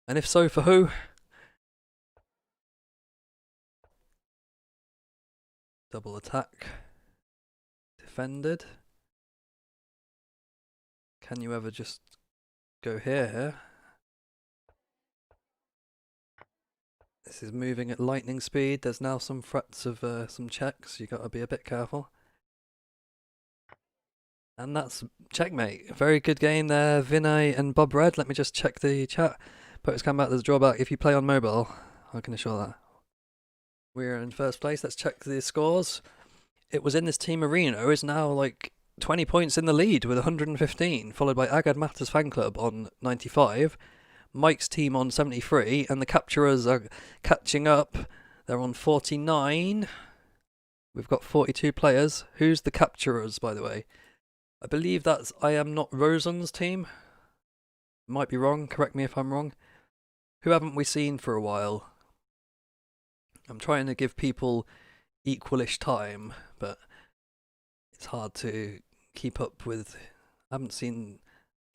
And if so, for who? Double attack. Defended. Can you ever just go here? This is moving at lightning speed. There's now some threats of some checks. You got to be a bit careful. And that's checkmate. Very good game there, Vinay and Bob Red. Let me just check the chat. Poets come back, there's a drawback if you play on mobile. I can assure that. We're in first place. Let's check the scores. It was in this team Marino is now like 20 points in the lead with 115, followed by Agad Matters Fan Club on 95, Mike's team on 73, and the Capturers are catching up. They're on 49. We've got 42 players. Who's the Capturers, by the way? I believe that's I Am Not Rosen's team. Might be wrong, correct me if I'm wrong. Who haven't we seen for a while? I'm trying to give people equalish time, but it's hard to keep up with. I haven't seen.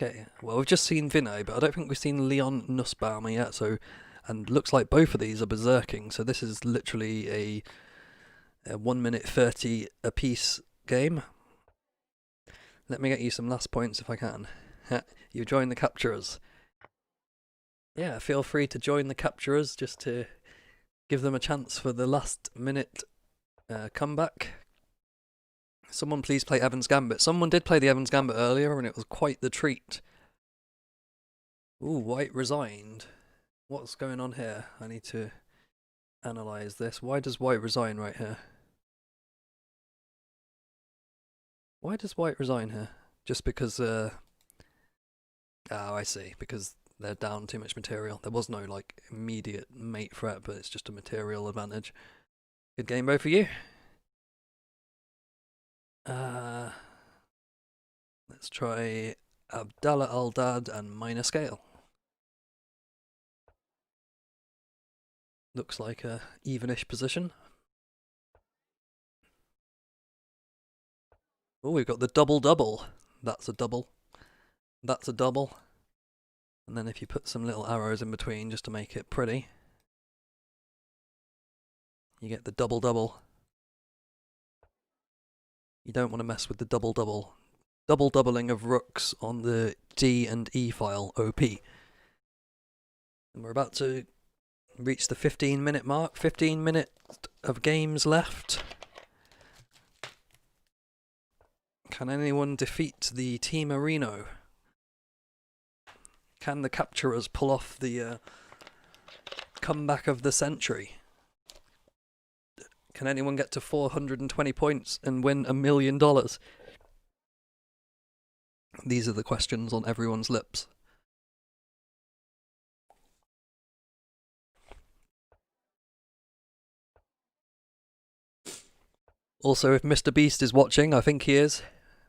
Okay, well, we've just seen Vinay, but I don't think we've seen Leon Nussbaumer yet, so. And looks like both of these are berserking, so this is literally a 1 minute 30 apiece game. Let me get you some last points if I can. You join the Capturers. Yeah, feel free to join the Capturers just to give them a chance for the last minute comeback. Someone please play Evans Gambit. Someone did play the Evans Gambit earlier and it was quite the treat. Ooh, White resigned. What's going on here? I need to analyse this. Why does White resign right here? Why does White resign here? Just because, oh, I see. Because they're down too much material. There was no, like, immediate mate threat, but it's just a material advantage. Good game, both of you. Let's try Abdallah Al-Dad and Minor Scale. Looks like a evenish position. Oh, we've got the double-double. That's a double. That's a double. And then if you put some little arrows in between just to make it pretty, you get the double-double. You don't want to mess with the double-double. Double-doubling of rooks on the D and E file, OP. And we're about to reach the 15-minute mark. 15 minutes of games left. Can anyone defeat the Team Marino? Can the Capturers pull off the comeback of the century? Can anyone get to 420 points and win $1 million? These are the questions on everyone's lips. Also, if Mr. Beast is watching, I think he is,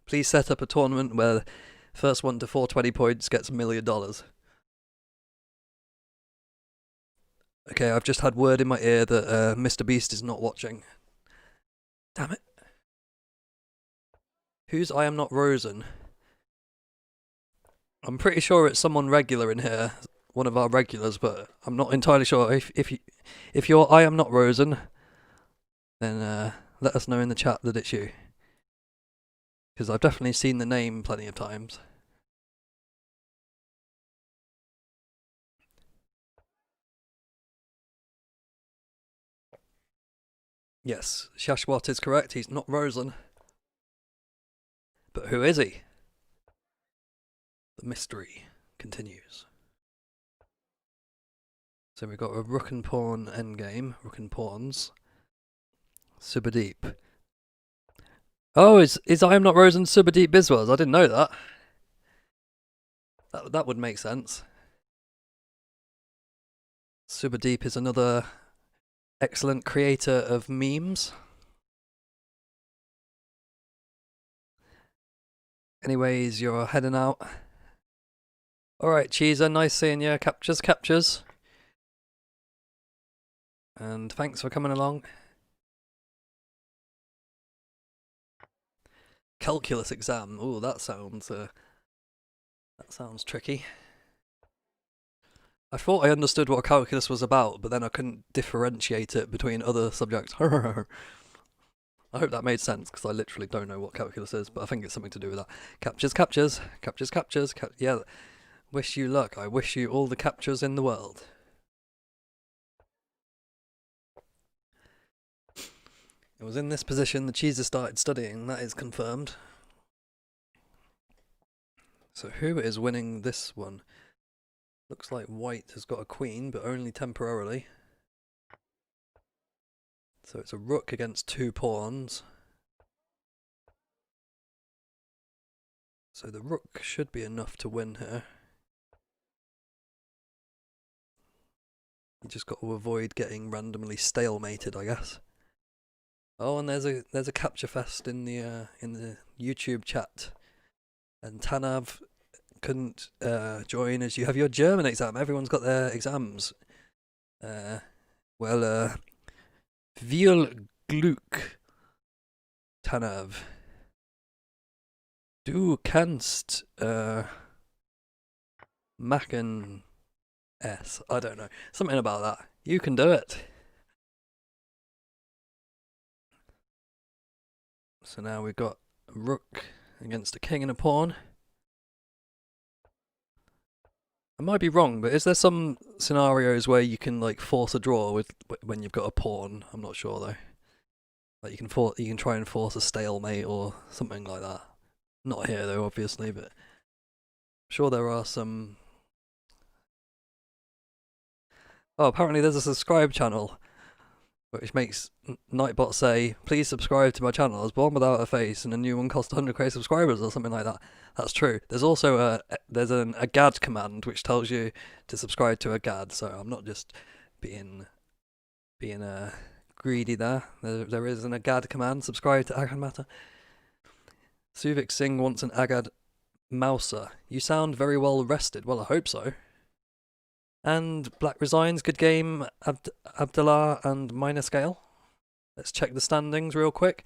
please set up a tournament where first one to 420 points gets $1 million. Okay, I've just had word in my ear that Mr. Beast is not watching. Damn it. Who's I Am Not Rosen? I'm pretty sure it's someone regular in here, one of our regulars, but I'm not entirely sure. If you're I Am Not Rosen, then let us know in the chat that it's you. Because I've definitely seen the name plenty of times. Yes, Shashwat is correct, he's not Rosen. But who is he? The mystery continues. So we've got a rook and pawn endgame, rook and pawns. Subhadeep. Oh, is I Am Not Rosen Subhadeep Biswas? I didn't know that. That would make sense. Subhadeep is another excellent creator of memes. Anyways, you're heading out. Alright, Cheeser, nice seeing you. Captures. And thanks for coming along. Calculus exam. Ooh, that sounds tricky. I thought I understood what calculus was about, but then I couldn't differentiate it between other subjects. I hope that made sense, because I literally don't know what calculus is, but I think it's something to do with that. Captures. Yeah, wish you luck. I wish you all the captures in the world. It was in this position the Cheeser started studying, that is confirmed. So who is winning this one? Looks like white has got a queen, but only temporarily. So it's a rook against 2 pawns. So the rook should be enough to win here. You just got to avoid getting randomly stalemated, I guess. Oh, and there's a capture fest in the YouTube chat, and Tanav couldn't join as you have your German exam. Everyone's got their exams. Viel Glück, Tanav. Du kannst machen es. I don't know. Something about that. You can do it. So now we've got a rook against a king and a pawn. I might be wrong, but is there some scenarios where you can like force a draw with when you've got a pawn? I'm not sure though. Like you can try and force a stalemate or something like that. Not here though, obviously, but I'm sure there are some. Oh, apparently there's a subscribe channel, which makes Nightbot say, "Please subscribe to my channel. I was born without a face, and a new one costs 100k subscribers," or something like that. That's true. There's also a GAD command which tells you to subscribe to a GAD. So I'm not just being greedy there. There is an Agad command. Subscribe to Agad Matter. Suvik Singh wants an Agad Mouser. You sound very well rested. Well, I hope so. And Black Resigns, good game. Abdullah and Minor Scale. Let's check the standings real quick.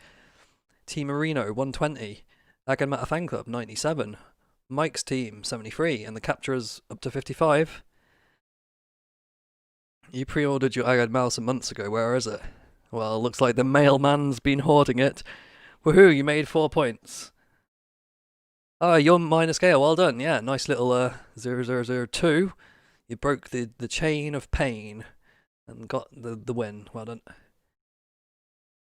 Team Marino 120. Agad Matter Fan Club 97. Mike's team 73, and the capturers up to 55. You pre-ordered your Agad Mouse months ago. Where is it? Well, looks like the mailman's been hoarding it. Woohoo! You made 4 points. Oh, you're Minor Scale. Well done. Yeah, nice little 0002. You broke the chain of pain and got the win. Well done.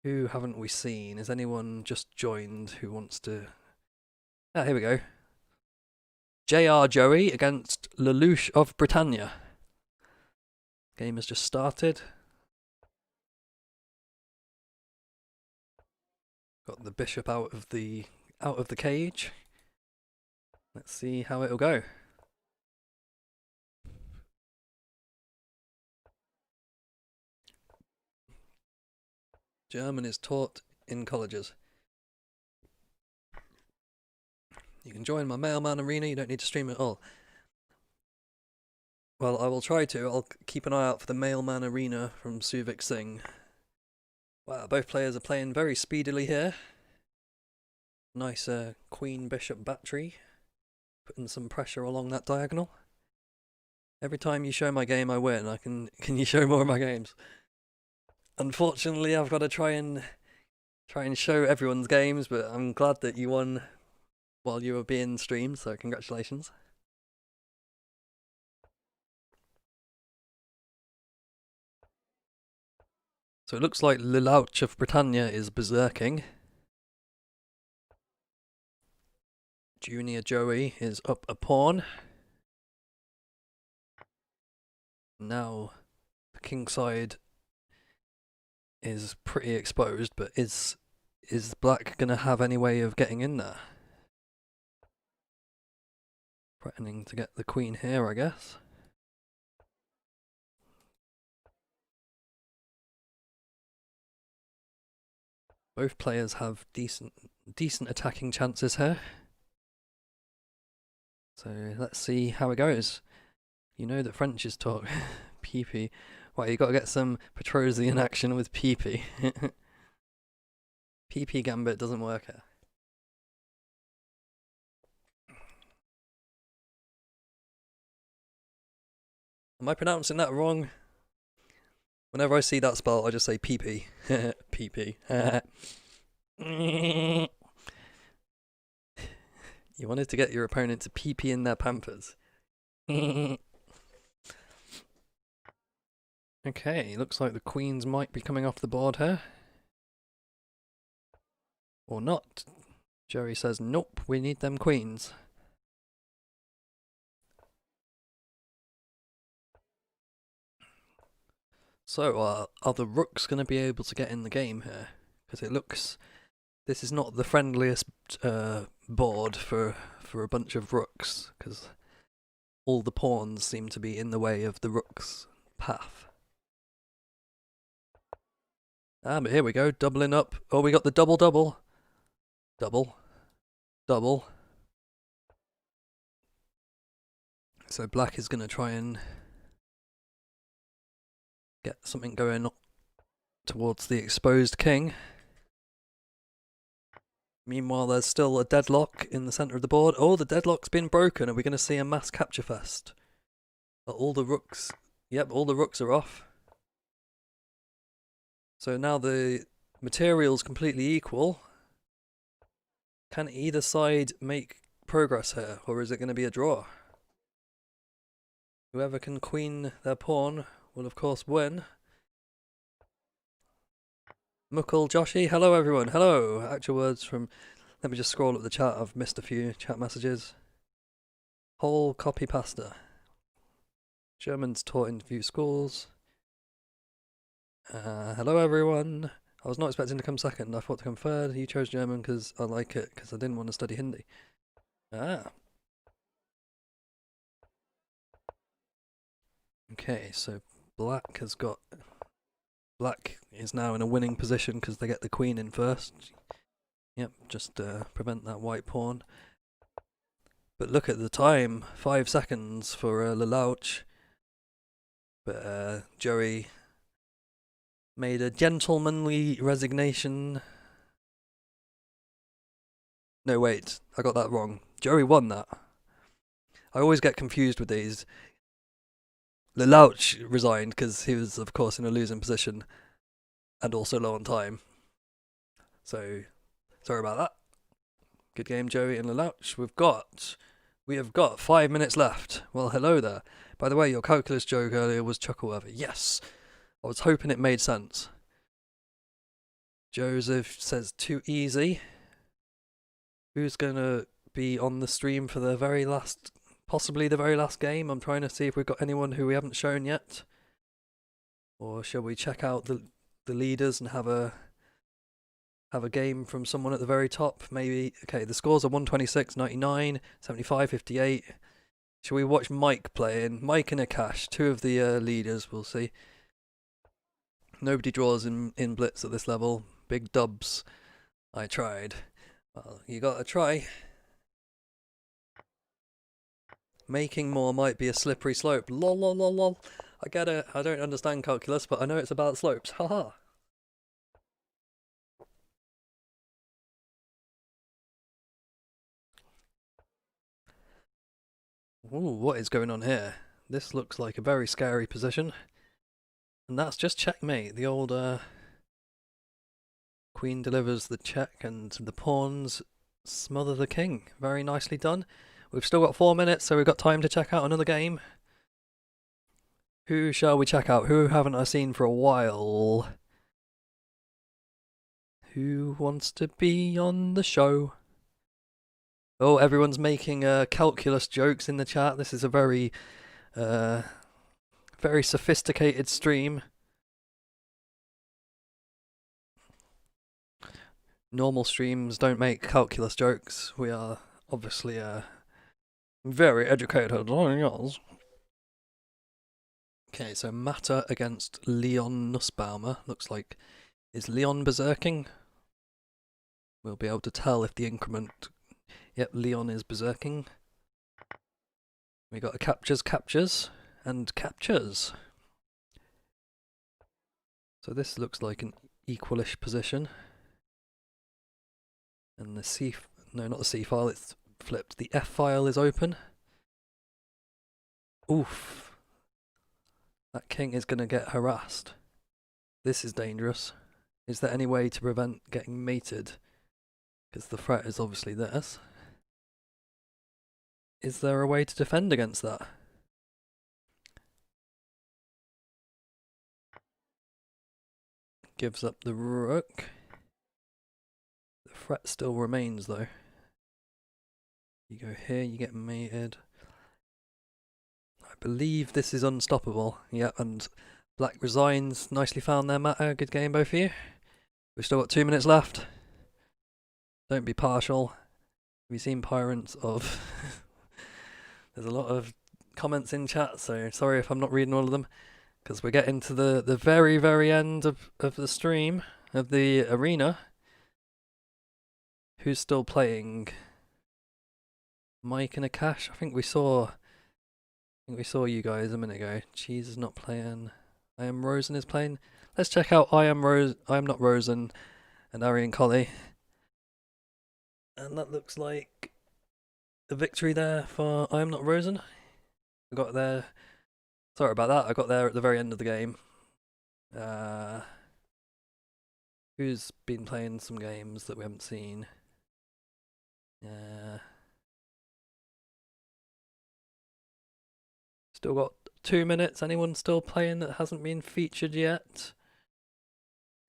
Who haven't we seen? Has anyone just joined who wants to... Ah, here we go. JR Joey against Lelouch of Britannia. Game has just started. Got the bishop out of the cage. Let's see how it'll go. German is taught in colleges. You can join my mailman arena, you don't need to stream at all. Well, I will try to. I'll keep an eye out for the mailman arena from Suvik Singh. Wow, both players are playing very speedily here. Nice queen bishop battery, putting some pressure along that diagonal. Every time you show my game, I win. Can you show more of my games? Unfortunately, I've got to try and show everyone's games, but I'm glad that you won while you were being streamed, so congratulations. So it looks like Lichess of Britannia is berserking. Junior Joey is up a pawn. Now the king side is pretty exposed, but is black gonna have any way of getting in there? Threatening to get the queen here, I guess. Both players have decent attacking chances here. So let's see how it goes. You know that French is talk PP. Well, you got to get some Petrosian action with PP. PP gambit doesn't work here. Am I pronouncing that wrong? Whenever I see that spell, I just say PP. PP. You wanted to get your opponent to PP in their pampers. Okay, looks like the queens might be coming off the board here. Or not. Joey says, nope, we need them queens. So, are the rooks going to be able to get in the game here? Because it looks... This is not the friendliest board for a bunch of rooks, because all the pawns seem to be in the way of the rook's path. Ah, but here we go, doubling up. Oh, we got the double. Double. So black is going to try and get something going towards the exposed king. Meanwhile, there's still a deadlock in the centre of the board. Oh, the deadlock's been broken. Are we going to see a mass capture fest? Are all the rooks... Yep, all the rooks are off. So now the material's completely equal. Can either side make progress here, or is it going to be a draw? Whoever can queen their pawn will of course win. Mukul Joshi, hello everyone, hello! Actual words from... Let me just scroll up the chat, I've missed a few chat messages. Whole copy pasta. German's taught in few schools. Hello everyone. I was not expecting to come second, I thought to come third. You chose German because I like it, because I didn't want to study Hindi. Ah. Okay, so black has got... Black is now in a winning position because they get the queen in first. Yep, just prevent that white pawn. But look at the time, 5 seconds for Lelouch. But Joey made a gentlemanly resignation. No, wait, I got that wrong. Joey won that. I always get confused with these. Lelouch resigned because he was, of course, in a losing position and also low on time. So, sorry about that. Good game, Joey and Lelouch. We have got 5 minutes left. Well, hello there. By the way, your calculus joke earlier was chuckleworthy. Yes, I was hoping it made sense. Joseph says too easy. Who's gonna be on the stream for the very last... Possibly the very last game? I'm trying to see if we've got anyone who we haven't shown yet. Or shall we check out the leaders and have a game from someone at the very top? Maybe. Okay, the scores are 126, 99, 75, 58. Shall we watch Mike playing? Mike and Akash, two of the leaders, we'll see. Nobody draws in Blitz at this level. Big dubs. I tried. Well, you gotta try. Making more might be a slippery slope. Lol lol lol lol. I get it. I don't understand calculus, but I know it's about slopes. Haha. Ooh, what is going on here? This looks like a very scary position. And that's just checkmate. The old queen delivers the check and the pawns smother the king. Very nicely done. We've still got 4 minutes, so we've got time to check out another game. Who shall we check out? Who haven't I seen for a while? Who wants to be on the show? Oh, everyone's making calculus jokes in the chat. This is a very, very sophisticated stream. Normal streams don't make calculus jokes. We are obviously very educated. Okay, so Mata against Leon Nussbaumer. Looks like, is Leon berserking? We'll be able to tell if the increment... Yep, Leon is berserking. We got a captures, and captures. So this looks like an equalish position. And the C... No, not the C file, it's flipped. The F file is open. Oof. That king is going to get harassed. This is dangerous. Is there any way to prevent getting mated? Because the threat is obviously this. Is there a way to defend against that? Gives up the rook. The threat still remains though. You go here, you get mated. I believe this is unstoppable. Yeah, and black resigns. Nicely found there, Matt. Good game, both of you. We've still got 2 minutes left. Don't be partial. Have you seen Pirates of... There's a lot of comments in chat, so sorry if I'm not reading all of them. Because we're getting to the very, very end of the stream, of the arena. Who's still playing? Mike and Akash? I think we saw you guys a minute ago. Cheese is not playing. I Am Rosen is playing. Let's check out I Am Not Rosen and Arian Colley. And that looks like a victory there for I Am Not Rosen. I got there. Sorry about that. I got there at the very end of the game. Who's been playing some games that we haven't seen? Still got 2 minutes. Anyone still playing that hasn't been featured yet?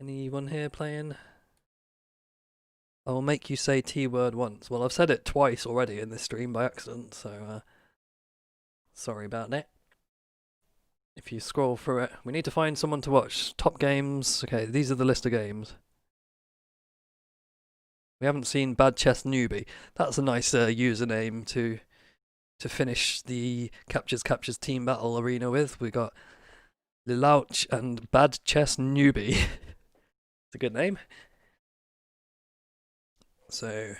Anyone here playing? I will make you say T word once. Well, I've said it twice already in this stream by accident, so sorry about that. If you scroll through it, we need to find someone to watch. Top games. Okay, these are the list of games. We haven't seen Bad Chess Newbie. That's a nice username to finish the Captures team battle arena with. We got Lilouch and Bad Chess Newbie. It's a good name. So,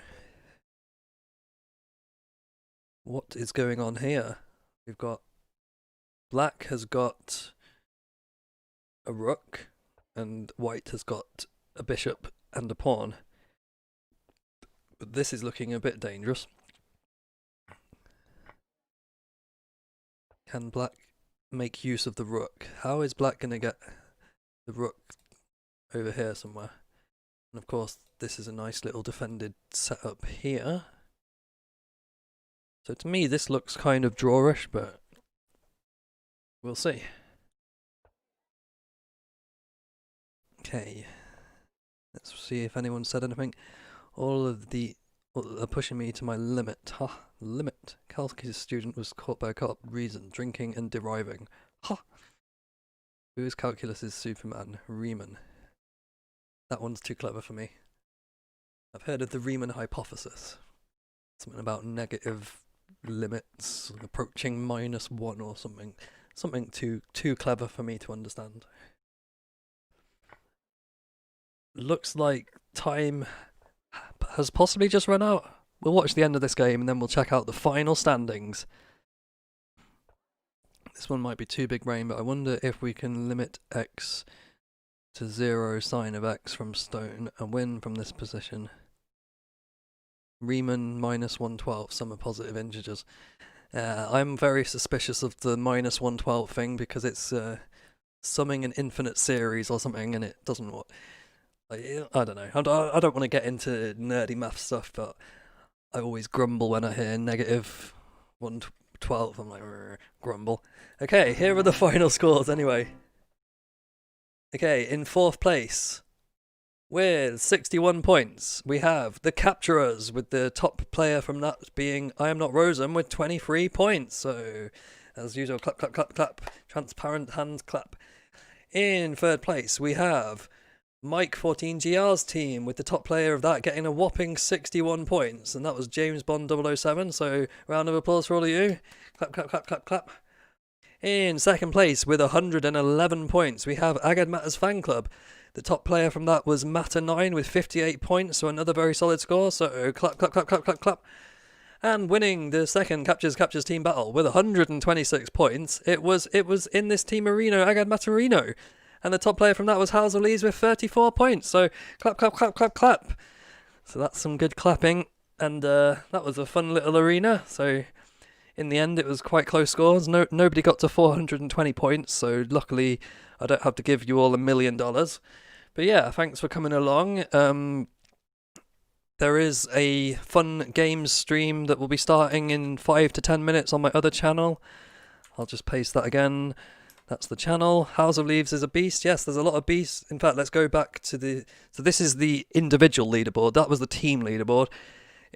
what is going on here? We've got black has got a rook and white has got a bishop and a pawn. But this is looking a bit dangerous. Can black make use of the rook? How is black going to get the rook over here somewhere? And of course, this is a nice little defended setup here. So to me, this looks kind of drawish, but we'll see. Okay. Let's see if anyone said anything. All are pushing me to my limit. Ha! Limit. Calculus student was caught by a cop. Reason. Drinking and deriving. Ha! Who is Calculus's Superman? Riemann. That one's too clever for me. I've heard of the Riemann hypothesis. Something about negative limits approaching -1 or something. Something too clever for me to understand. looks like time has possibly just run out. We'll watch the end of this game and then we'll check out the final standings. This one might be too big brain, but I wonder if we can limit X to 0 sine of X from stone and win from this position. Riemann minus 112, sum of positive integers. I'm very suspicious of the minus 112 thing because it's summing an infinite series or something, and it doesn't. I don't know. I don't want to get into nerdy math stuff, but I always grumble when I hear negative 112. I'm like, grumble. Okay, here are the final scores anyway. Okay, in 4th place, with 61 points, we have the Capturers, with the top player from that being I Am Not Rosen with 23 points. So, as usual, clap, clap, clap, clap. Transparent hand clap. In 3rd place, we have Mike 14GR's team, with the top player of that getting a whopping 61 points. And that was James Bond 007. So, round of applause for all of you. Clap, clap, clap, clap, clap. In 2nd place, with 111 points, we have Agad Matters Fan Club. The top player from that was Matter9 with 58 points, so another very solid score. So clap, clap, clap, clap, clap, clap. And winning the second Captures team battle with 126 points, it was in this team Marino, Agad Matterino. And the top player from that was House of Leeds with 34 points. So clap, clap, clap, clap, clap. So that's some good clapping. And that was a fun little arena. So in the end, it was quite close scores. Nobody got to 420 points, so luckily I don't have to give you all $1 million. But yeah, thanks for coming along. There is a fun games stream that will be starting in 5 to 10 minutes on my other channel. I'll just paste that again. That's the channel. House of Leaves is a beast. Yes, there's a lot of beasts. In fact, let's go back to the... So this is the individual leaderboard. That was the team leaderboard.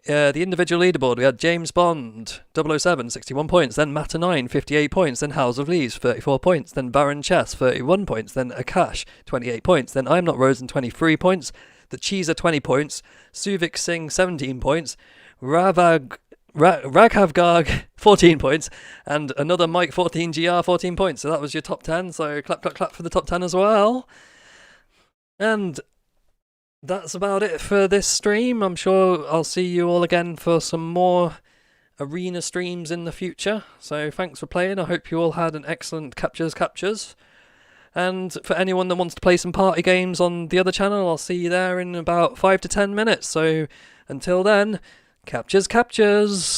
The individual leaderboard, we had James Bond 007, 61 points, then Matter9, 58 points, then House of Leaves, 34 points, then Baron Chess, 31 points, then Akash, 28 points, then I'm Not Rosen, 23 points, The Cheeser, 20 points, Suvik Singh, 17 points, Raghav Garg, 14 points, and another Mike 14GR, 14 points. So that was your top 10, so clap, clap, clap for the top 10 as well. And that's about it for this stream. I'm sure I'll see you all again for some more arena streams in the future. So thanks for playing. I hope you all had an excellent Captures. And for anyone that wants to play some party games on the other channel, I'll see you there in about 5 to 10 minutes. So until then, Captures.